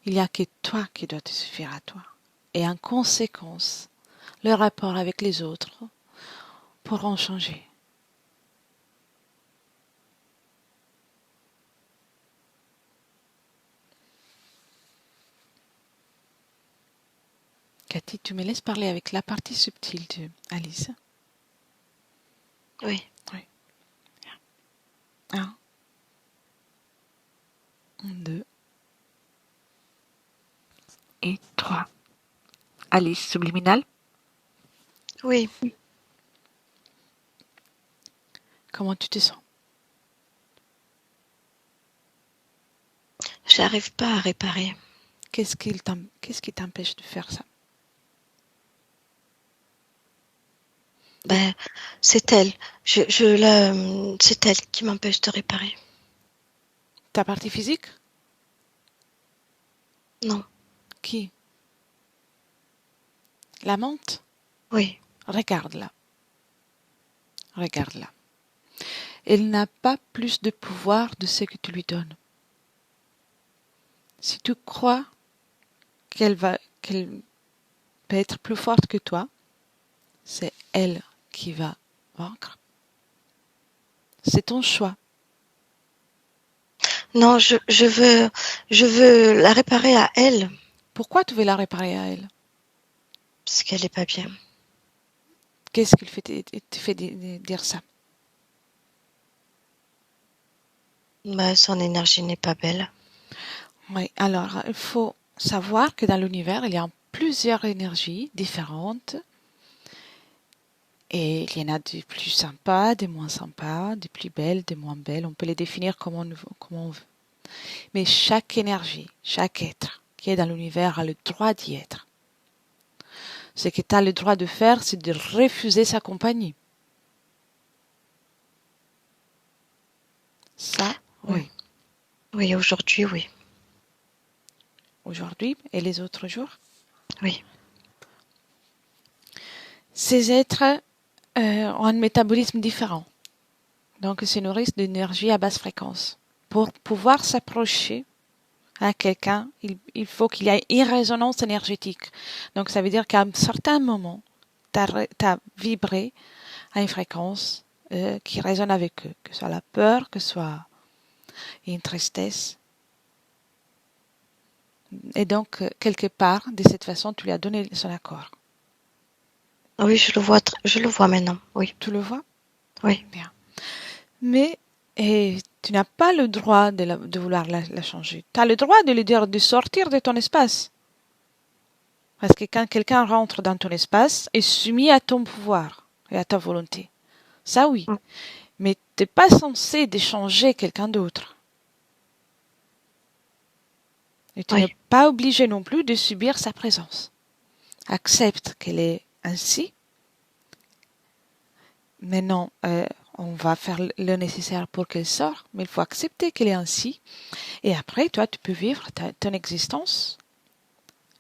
Il n'y a que toi qui dois te suffire à toi. Et en conséquence, le rapport avec les autres pourront changer. Cathy, tu me laisses parler avec la partie subtile de Alice. Oui. Oui. 1, 2 et 3. Alice, subliminal. Oui. Comment tu te sens? J'arrive pas à réparer. Qu'est-ce qui t'empêche de faire ça? Ben, c'est elle. C'est elle qui m'empêche de réparer. Ta partie physique? Non. Qui? La menthe? Oui. Regarde-la. Regarde-la. Elle n'a pas plus de pouvoir de ce que tu lui donnes. Si tu crois qu'elle peut être plus forte que toi, c'est elle qui va vaincre. C'est ton choix. Non, je veux la réparer à elle. Pourquoi tu veux la réparer à elle? Parce qu'elle est pas bien. Qu'est-ce qui te fait dire ça? Ben, son énergie n'est pas belle. Oui, alors il faut savoir que dans l'univers, il y a plusieurs énergies différentes. Et il y en a des plus sympas, des moins sympas, des plus belles, des moins belles. On peut les définir comme on veut. Mais chaque énergie, chaque être qui est dans l'univers a le droit d'y être. Ce que tu as le droit de faire, c'est de refuser sa compagnie. Ça, oui. Oui, aujourd'hui, oui. Aujourd'hui et les autres jours. Oui. Ces êtres ont un métabolisme différent. Donc, ils se nourrissent d'énergie à basse fréquence. Pour pouvoir s'approcher à quelqu'un, il faut qu'il y ait une résonance énergétique. Donc, ça veut dire qu'à un certain moment, tu as vibré à une fréquence qui résonne avec eux, que ce soit la peur, que ce soit une tristesse. Et donc, quelque part, de cette façon, tu lui as donné son accord. Oui, je le vois maintenant, oui. Tu le vois? Oui. Bien. Mais tu n'as pas le droit de vouloir la changer. Tu as le droit de lui dire de sortir de ton espace. Parce que quand quelqu'un rentre dans ton espace, est soumis à ton pouvoir et à ta volonté. Ça, oui. Mm. Mais tu n'es pas censé de changer quelqu'un d'autre. Et tu n'es pas obligé non plus de subir sa présence. Accepte qu'elle est ainsi. Maintenant, on va faire le nécessaire pour qu'elle sorte, mais il faut accepter qu'elle est ainsi. Et après, toi, tu peux vivre ton existence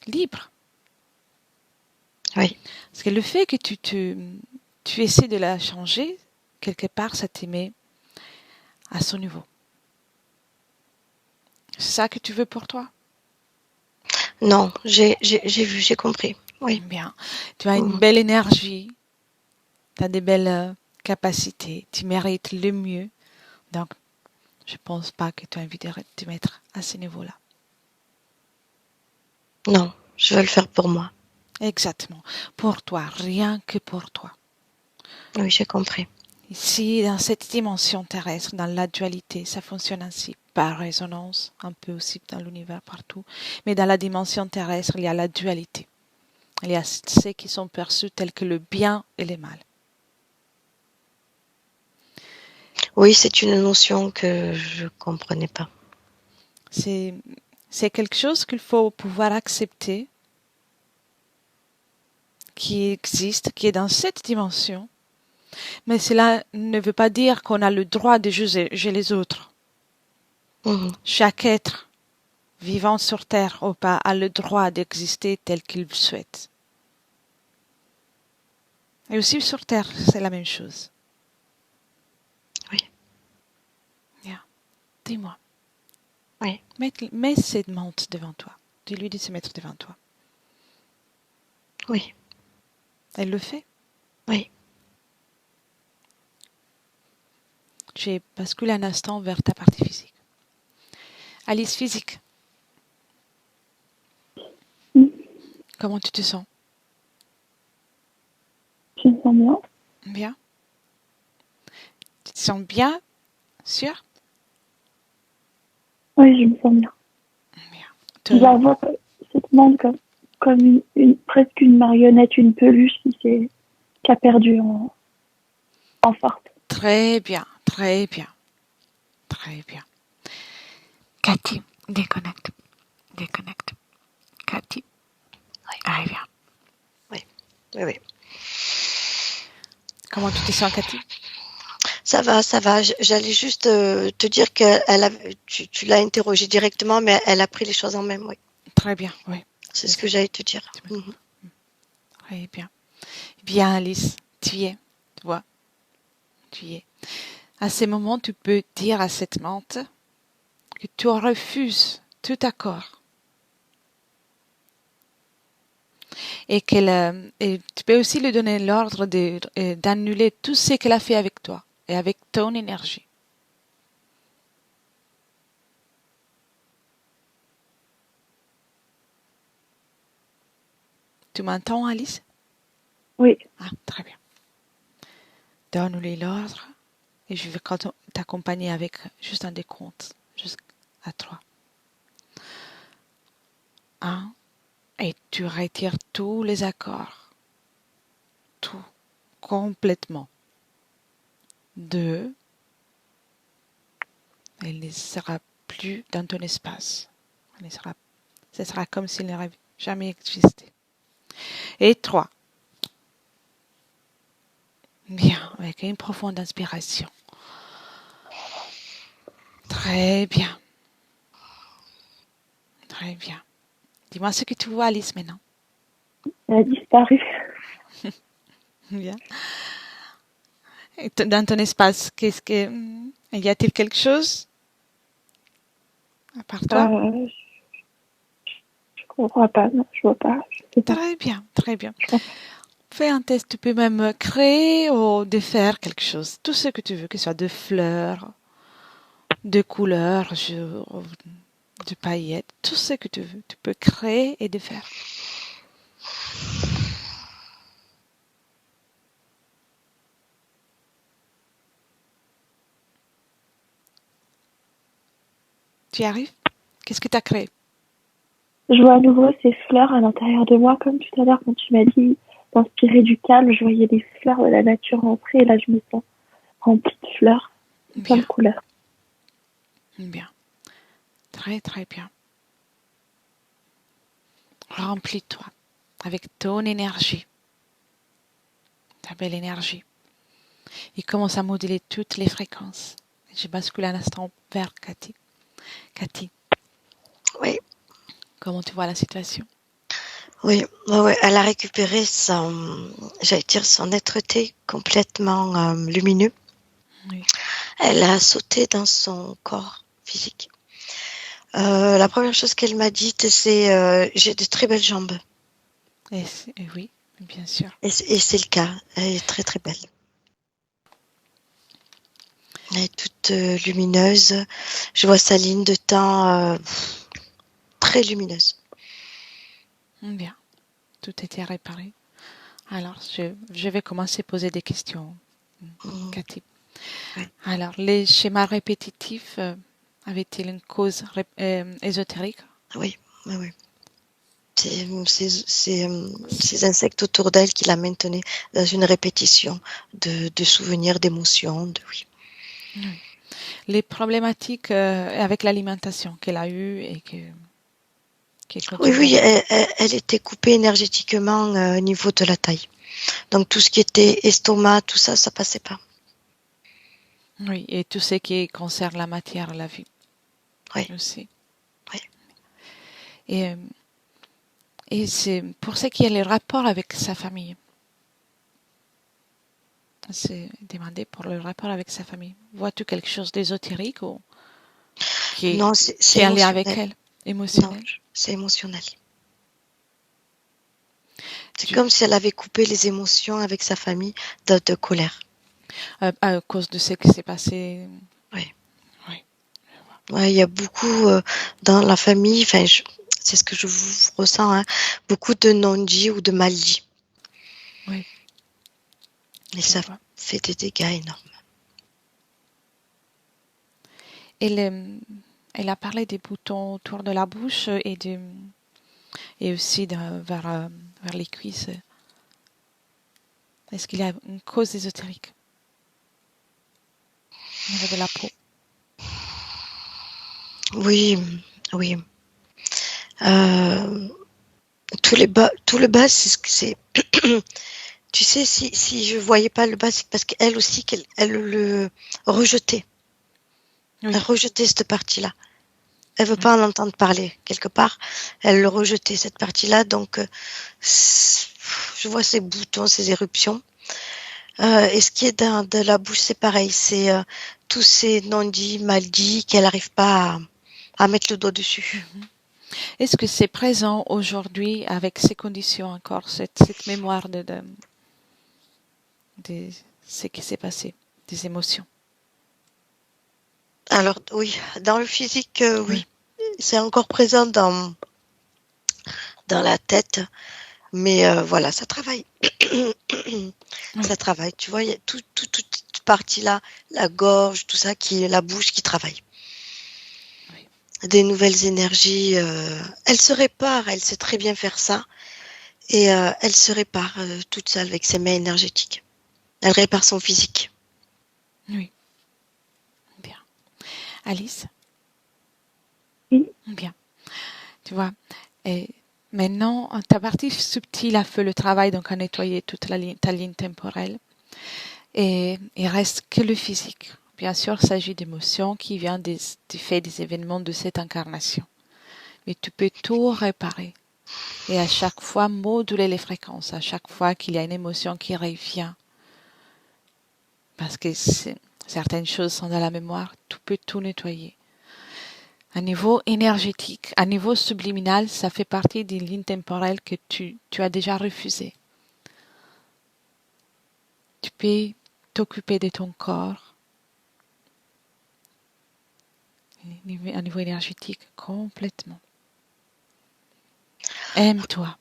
libre. Oui. Parce que le fait que tu essaies de la changer, quelque part, ça te met à son niveau. C'est ça que tu veux pour toi? Non, j'ai vu, j'ai compris. Oui. Bien. Tu as une belle énergie. Tu as des belles capacités, tu mérites le mieux. Donc, je pense pas que tu as envie de te mettre à ce niveau-là. Non, je veux le faire pour moi. Exactement. Pour toi, rien que pour toi. Oui, j'ai compris. Ici, dans cette dimension terrestre, dans la dualité, ça fonctionne ainsi, par résonance, un peu aussi dans l'univers partout. Mais dans la dimension terrestre, il y a la dualité. Il y a ceux qui sont perçus tels que le bien et le mal. Oui, c'est une notion que je comprenais pas. C'est quelque chose qu'il faut pouvoir accepter, qui existe, qui est dans cette dimension. Mais cela ne veut pas dire qu'on a le droit de juger les autres. Chaque être vivant sur Terre ou pas a le droit d'exister tel qu'il le souhaite. Et aussi sur Terre, c'est la même chose. Oui. Yeah. Dis-moi. Oui. Mets cette menthe devant toi. Dis-lui de se mettre devant toi. Oui. Elle le fait. Oui. J'ai basculé un instant vers ta partie physique. Alice, physique. Comment tu te sens? Je me sens bien. Bien. Tu te sens bien? Sûr? Oui, je me sens bien. Bien. Je la vois cette monde comme presque une marionnette, une peluche qui a perdu en force. Très bien, très bien. Très bien. Cathy, déconnecte. Déconnecte. Cathy. Oui. Allez, viens. Oui. Oui, oui. Comment tu te sens, Cathy? Ça va, ça va. J'allais juste te dire que tu l'as interrogée directement, mais elle a pris les choses en main, oui. Très bien, oui. C'est ce que j'allais te dire. Très bien. Bien, Alice, tu y es. Tu vois, tu y es. À ces moments, tu peux dire à cette menthe que tu refuses tout accord. Et tu peux aussi lui donner l'ordre d'annuler tout ce qu'elle a fait avec toi et avec ton énergie. Tu m'entends, Alice? Oui. Ah, très bien. Donne-lui l'ordre et je vais t'accompagner avec juste un décompte, jusqu'à 3. 1. Et tu retires tous les accords. Tout. Complètement. 2. Elle ne sera plus dans ton espace. Ce sera comme s'il n'aurait jamais existé. Et 3. Bien, avec une profonde inspiration. Très bien. Très bien. Dis-moi ce que tu vois, Alice, maintenant. Elle a disparu. Bien. Et dans ton espace, y a-t-il quelque chose à part toi? Je comprends pas, non, je vois pas. Je sais pas. Très bien, très bien. Fais un test, tu peux même créer ou défaire quelque chose. Tout ce que tu veux, que ce soit de fleurs, de couleurs, de paillettes, tout ce que tu veux. Tu peux créer et défaire. Tu y arrives? Qu'est-ce que tu as créé? Je vois à nouveau ces fleurs à l'intérieur de moi, comme tout à l'heure quand tu m'as dit d'inspirer du calme, je voyais des fleurs de la nature entrer et là je me sens remplie de fleurs, plein de couleurs. Bien. Très très bien. Remplis-toi avec ton énergie, ta belle énergie. Il commence à moduler toutes les fréquences. Je bascule un instant vers Cathy. Cathy. Oui. Comment tu vois la situation? Oui, elle a récupéré j'allais dire, son être-té complètement lumineux. Oui. Elle a sauté dans son corps physique. La première chose qu'elle m'a dite, c'est j'ai de très belles jambes. Et oui, bien sûr. Et c'est le cas. Elle est très très belle. Elle est toute lumineuse. Je vois sa ligne de temps très lumineuse. Bien, tout était réparé. Alors, je vais commencer à poser des questions, Cathy. Oui. Alors, les schémas répétitifs avaient-ils une cause ésotérique? Oui, oui, oui. C'est ces insectes autour d'elle qui la maintenaient dans une répétition de souvenirs, d'émotions. Oui. Oui. Les problématiques avec l'alimentation qu'elle a eues et qui Oui, continuent oui, d'avoir. elle était coupée énergétiquement au niveau de la taille. Donc tout ce qui était estomac, tout ça, ça passait pas. Oui, et tout ce qui concerne la matière, la vie Oui, aussi. oui. Et, euh, et c'est pour ce qui est le rapport avec sa famille. C'est demandé pour le rapport avec sa famille. Vois-tu quelque chose d'ésotérique ou Non, qui c'est est en lien avec émotionnel. elle, Non, émotionnel? c'est émotionnel. C'est Tu- comme si elle avait coupé les émotions avec sa famille de colère. à cause de ce qui s'est passé. Oui. Oui, Ouais, il y a beaucoup dans la famille, enfin, c'est ce que je ressens, hein, beaucoup de non-dits ou de mal-dits. oui, Et je ça vois. fait des dégâts énormes. Elle, elle a parlé des boutons autour de la bouche et aussi vers les cuisses. Est-ce qu'il y a une cause ésotérique au niveau de la peau? Oui, oui. Euh, tout le bas, c'est ce que c'est. Tu sais, si je voyais pas le bas, c'est parce qu'elle aussi, elle le rejetait. Elle Oui, rejetait cette partie-là. Elle veut oui. pas en entendre parler quelque part. Elle le rejetait cette partie-là. Donc, je vois ces boutons, ces éruptions. Et ce qui est de la bouche, c'est pareil. C'est tous ces non-dits, mal-dits qu'elle n'arrive pas à mettre le doigt dessus. Mhm. Est-ce que c'est présent aujourd'hui avec ces conditions encore, cette mémoire de ce qui s'est passé, des émotions? Alors, oui, dans le physique, Oui, oui, c'est encore présent dans la tête. Mais voilà, ça travaille. oui, Ça travaille. Tu vois, il y a toute cette partie-là, la gorge, tout ça, qui est la bouche qui travaille. oui. Des nouvelles énergies. Elle se répare, elle sait très bien faire ça. Et elle se répare toute seule avec ses mains énergétiques. Elle répare son physique. Oui. Bien. Alice? Oui. Bien. Tu vois, et maintenant, ta partie subtile a fait le travail, donc a nettoyé toute ta ligne temporelle. Et il reste que le physique. Bien sûr, il s'agit d'émotions qui viennent du fait des événements de cette incarnation. Mais tu peux tout réparer. Et à chaque fois, moduler les fréquences. À chaque fois qu'il y a une émotion qui revient. Parce que certaines choses sont dans la mémoire, tu peux tout nettoyer. À niveau énergétique, à niveau subliminal, ça fait partie d'une ligne temporelle que tu as déjà refusée. Tu peux t'occuper de ton corps à niveau énergétique complètement. Aime-toi,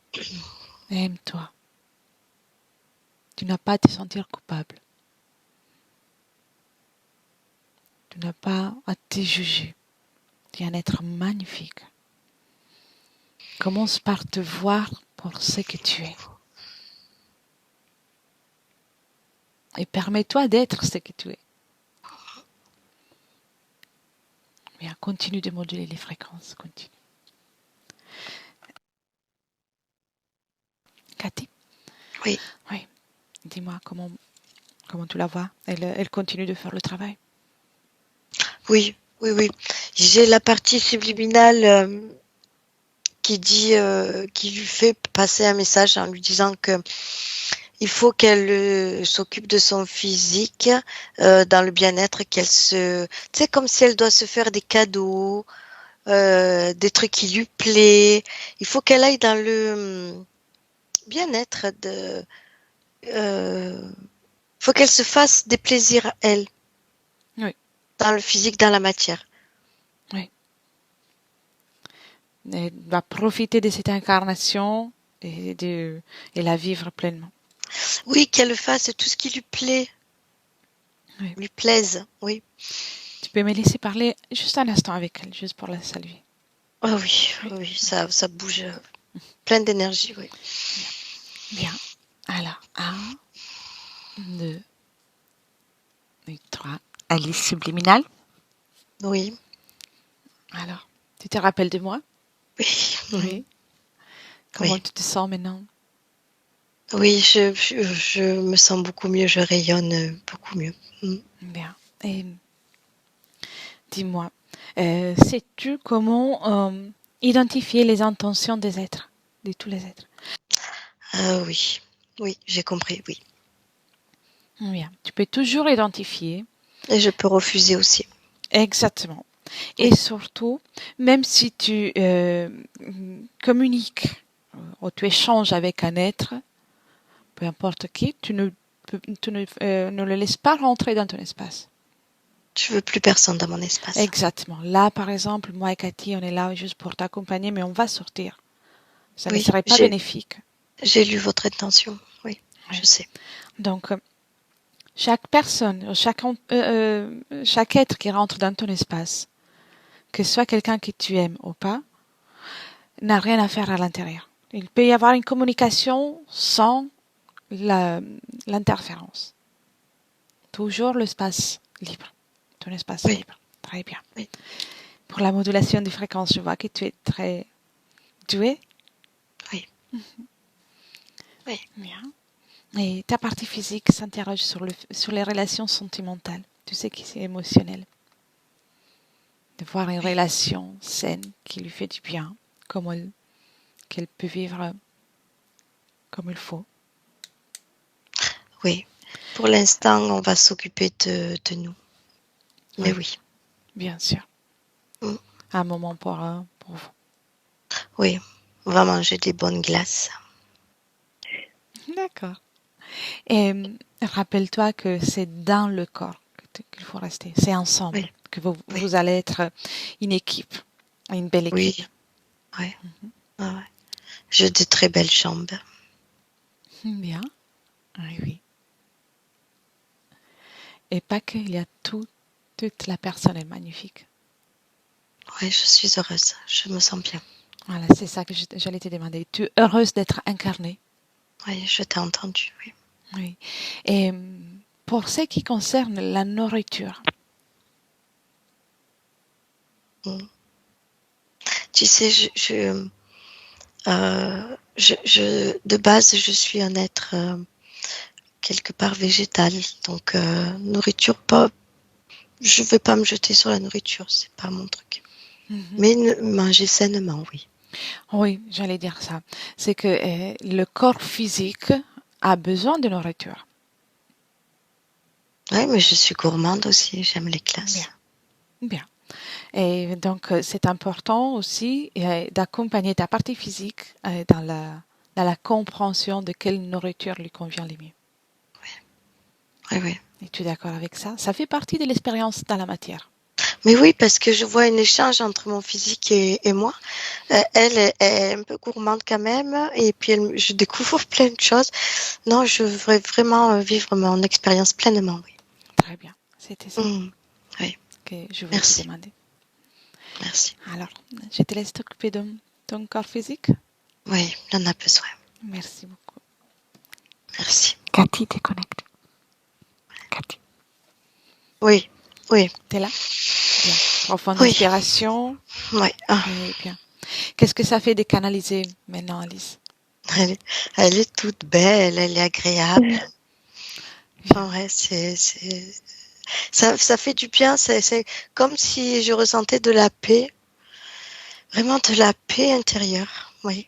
aime-toi. Tu n'as pas à te sentir coupable. Tu n'as pas à te juger. Tu es un être magnifique. Commence par te voir pour ce que tu es. Et permets-toi d'être ce que tu es. Bien, continue de moduler les fréquences. Continue. Cathy? Oui, Oui. Dis-moi comment tu la vois. Elle continue de faire le travail. oui, oui, oui. J'ai la partie subliminale qui dit, qui lui fait passer un message en lui disant que il faut qu'elle s'occupe de son physique dans le bien-être, tu sais, comme si elle doit se faire des cadeaux, des trucs qui lui plaît. Il faut qu'elle aille dans le bien-être faut qu'elle se fasse des plaisirs elle. Oui. dans le physique, dans la matière. Oui. Et va profiter de cette incarnation et la vivre pleinement. Oui, qu'elle fasse tout ce qui lui plaît, Oui. lui plaise. Oui. Tu peux me laisser parler juste un instant avec elle, juste pour la saluer. Ah oui, Oui. oui, ça bouge, plein d'énergie, oui. Bien. Alors, 1, 2 et 3. Alice subliminale. Oui, Alors, tu te rappelles de moi? oui, Oui. Comment oui. tu te sens maintenant? Oui, je me sens beaucoup mieux, je rayonne beaucoup mieux. Bien. Et dis-moi, sais-tu comment identifier les intentions des êtres, de tous les êtres? Oui, oui, j'ai compris, oui. Bien. Tu peux toujours identifier. Et je peux refuser aussi. Exactement. Oui, Et surtout, même si tu communiques ou tu échanges avec un être, peu importe qui, tu ne le laisses pas rentrer dans ton espace. je veux plus personne dans mon espace. Exactement. Là, par exemple, moi et Cathy, on est là juste pour t'accompagner, mais on va sortir. Ça ne Oui, serait pas bénéfique. j'ai lu votre intention. Oui, je Oui. sais. Donc, chaque personne, chaque être qui rentre dans ton espace, que ce soit quelqu'un que tu aimes ou pas, n'a rien à faire à l'intérieur. Il peut y avoir une communication sans l'interférence. Toujours l'espace libre. Ton espace Oui, libre. Très bien. oui, Pour la modulation des fréquences, je vois que tu es très doué. oui, oui, Bien. Et ta partie physique s'interroge sur les relations sentimentales. Tu sais que c'est émotionnel. De voir une oui, relation saine qui lui fait du bien, qu'elle peut vivre comme il faut. oui. Pour l'instant, on va s'occuper de nous. Mais Oui, oui, bien sûr. mm, Un moment pour vous. oui, on va manger des bonnes glaces. D'accord. Et rappelle-toi que c'est dans le corps qu'il faut rester. C'est ensemble Oui, que vous, oui, vous allez être une équipe, une belle équipe. oui, oui. Ah ouais. J'ai de très belles jambes. Bien. Oui, oui. Et pas qu'il y a toute la personne est magnifique. Oui, je suis heureuse. Je me sens bien. Voilà, c'est ça que j'allais te demander. Tu es heureuse d'être incarnée? Oui, je t'ai entendu. Oui. Oui. Et pour ce qui concerne la nourriture, Mm. Tu sais, de base, je suis un être quelque part végétal. Donc, nourriture, pas. Je vais pas me jeter sur la nourriture, c'est pas mon truc. mhm. Mais manger sainement, oui. Oui, j'allais dire ça. C'est que le corps physique a besoin de nourriture. Oui, mais je suis gourmande aussi. J'aime les Bien, glaces. bien. Et donc, c'est important aussi d'accompagner ta partie physique dans la compréhension de quelle nourriture lui convient le mieux. Oui, oui. Es-tu d'accord avec ça? Ça fait partie de l'expérience dans la matière. Mais oui, parce que je vois un échange entre mon physique et moi. Elle est un peu gourmande quand même, et puis je découvre plein de choses. Non, je voudrais vraiment vivre mon expérience pleinement, oui. Très bien. C'était ça Mm. Oui, que je voulais te merci, demander. merci. Alors, je te laisse t'occuper de ton corps physique. Oui, il en a besoin. Merci beaucoup. Merci. Cathy, déconnecte. Cathy, Oui, oui, t'es là? Bien. Profonde oui, inspiration. oui. Ah, Très bien. Qu'est-ce que ça fait de canaliser maintenant, Alice? elle, est, elle est toute belle, elle est agréable. Bien. Ah ouais, ça fait du bien. C'est comme si je ressentais de la paix, vraiment de la paix intérieure. Oui,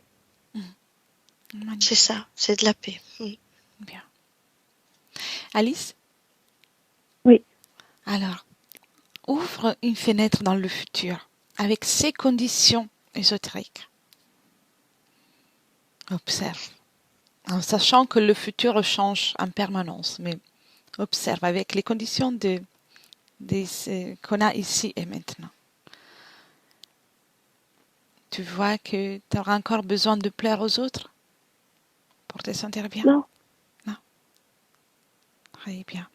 c'est Magnifique. ça, c'est de la paix. Mm. Bien. Alice, Oui. alors, ouvre une fenêtre dans le futur avec ces conditions ésotériques. Observe, en sachant que le futur change en permanence, mais observe avec les conditions qu'on a ici et maintenant. Tu vois que tu auras encore besoin de plaire aux autres pour te sentir bien? Non. Non. Très bien.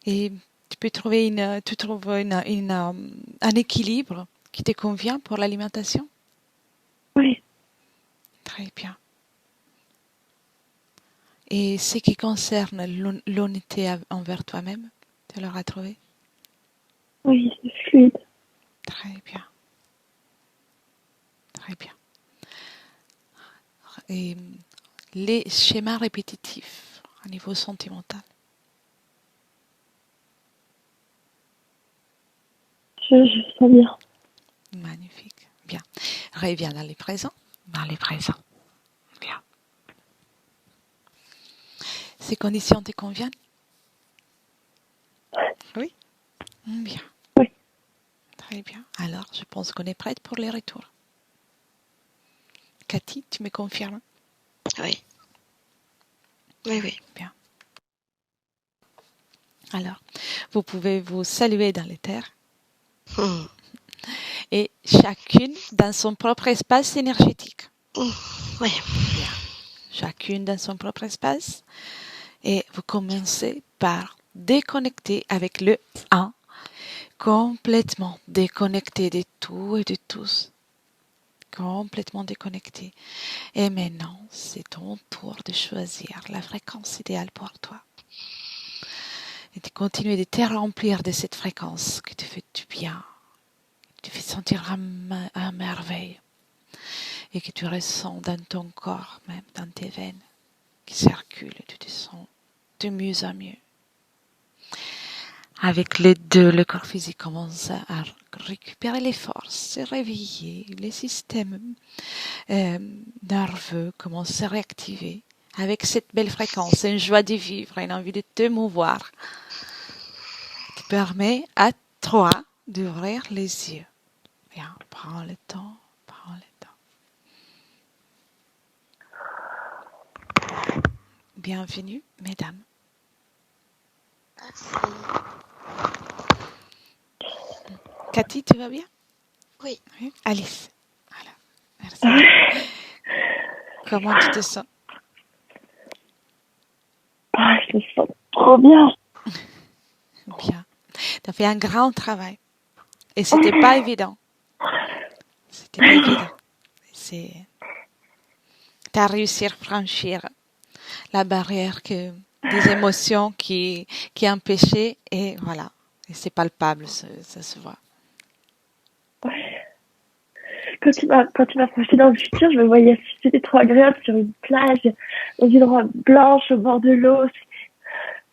Et tu trouves un équilibre qui te convient pour l'alimentation? Oui. Très bien. Et ce qui concerne l'honnêteté envers toi-même, tu l'auras trouvé? Oui, c'est fluide. Très bien. Très bien. Et les schémas répétitifs au niveau sentimental. Je sens bien. Magnifique. Bien. Reviens dans les présents. Dans les présents. Bien. Ces conditions te conviennent? Oui? Bien. Oui. Très bien. Alors, je pense qu'on est prête pour les retours. Cathy, tu me confirmes? Oui. Oui, oui. Bien. Alors, vous pouvez vous saluer dans les terres et chacune dans son propre espace énergétique. Oui. Bien. Chacune dans son propre espace. Et vous commencez par déconnecter avec le 1, complètement déconnecté de tout et de tous. Complètement déconnecté. Et maintenant, c'est ton tour de choisir la fréquence idéale pour toi. Et de continuer de te remplir de cette fréquence qui te fait du bien, qui te fait sentir à merveille et que tu ressens dans ton corps, même dans tes veines, qui circulent et tu te sens de mieux en mieux. Avec les deux, le corps physique commence à récupérer les forces, se réveiller, les systèmes nerveux commencent à se réactiver. Avec cette belle fréquence, une joie de vivre, une envie de te mouvoir, qui permet à toi d'ouvrir les yeux. Bien, prends le temps, prends le temps. Bienvenue, mesdames. Merci. Cathy, tu vas bien? Oui. Oui. Alice. Voilà. Merci. Comment tu te sens? Ah, je me sens trop bien. Bien. Tu as fait un grand travail. Et c'était pas évident. C'était pas évident. Tu as réussi à franchir la barrière des émotions qui empêchaient. Et voilà. Et c'est palpable, ça se voit. Quand tu m'as projeté dans le futur, je me voyais, c'était trop agréable sur une plage, dans une robe blanche au bord de l'eau.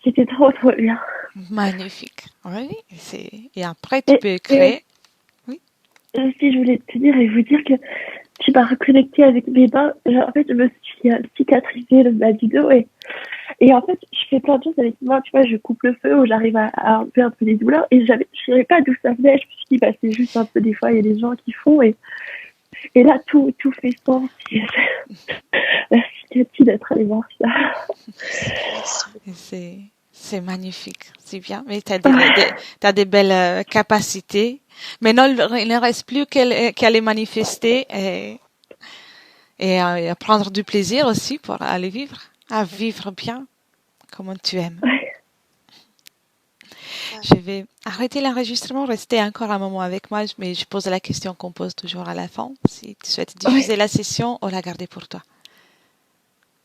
C'était trop, trop bien. Magnifique. Oui. Et après, tu peux Et créer. Oui. aussi, je voulais te dire et vous dire que tu m'as reconnecté avec mes mains. En fait, je me suis cicatrisé le bas du dos et en fait, je fais plein de choses avec mes mains. Tu vois, je coupe le feu ou j'arrive à enlever un peu des douleurs et je savais pas d'où ça venait. Je me suis dit, bah, c'est juste un peu des fois, il y a des gens qui font et là, tout fait sens. Merci Cathy d'être allée voir ça. C'est magnifique, c'est bien. Mais tu as des belles capacités. Maintenant, il ne reste plus qu'à les manifester et à prendre du plaisir aussi pour aller vivre, à vivre bien comme tu aimes. Ouais. Je vais arrêter l'enregistrement, rester encore un moment avec moi, mais je pose la question qu'on pose toujours à la fin. Si tu souhaites diffuser la session ou la garder pour toi.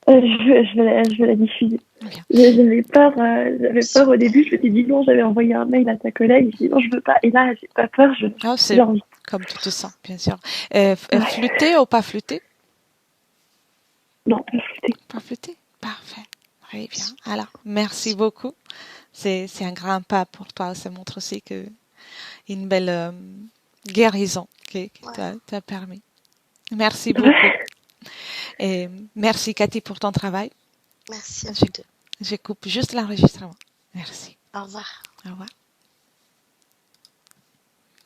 Je vais la diffuser. J'avais peur au début. Je me suis dit non, j'avais envoyé un mail à ta collègue. Je dit non, je veux pas. Et là, j'ai pas peur. C'est envie. Comme tu te sens, bien sûr. Flûter ou pas flûter? Non, pas flûter. Pas flûter? Parfait. Très bien. Alors, merci beaucoup. C'est un grand pas pour toi. Ça montre aussi que une belle guérison qui t'a permis. Merci beaucoup. Et merci Cathy pour ton travail. Merci à vous deux. Je coupe juste l'enregistrement. Merci. Au revoir. Au revoir.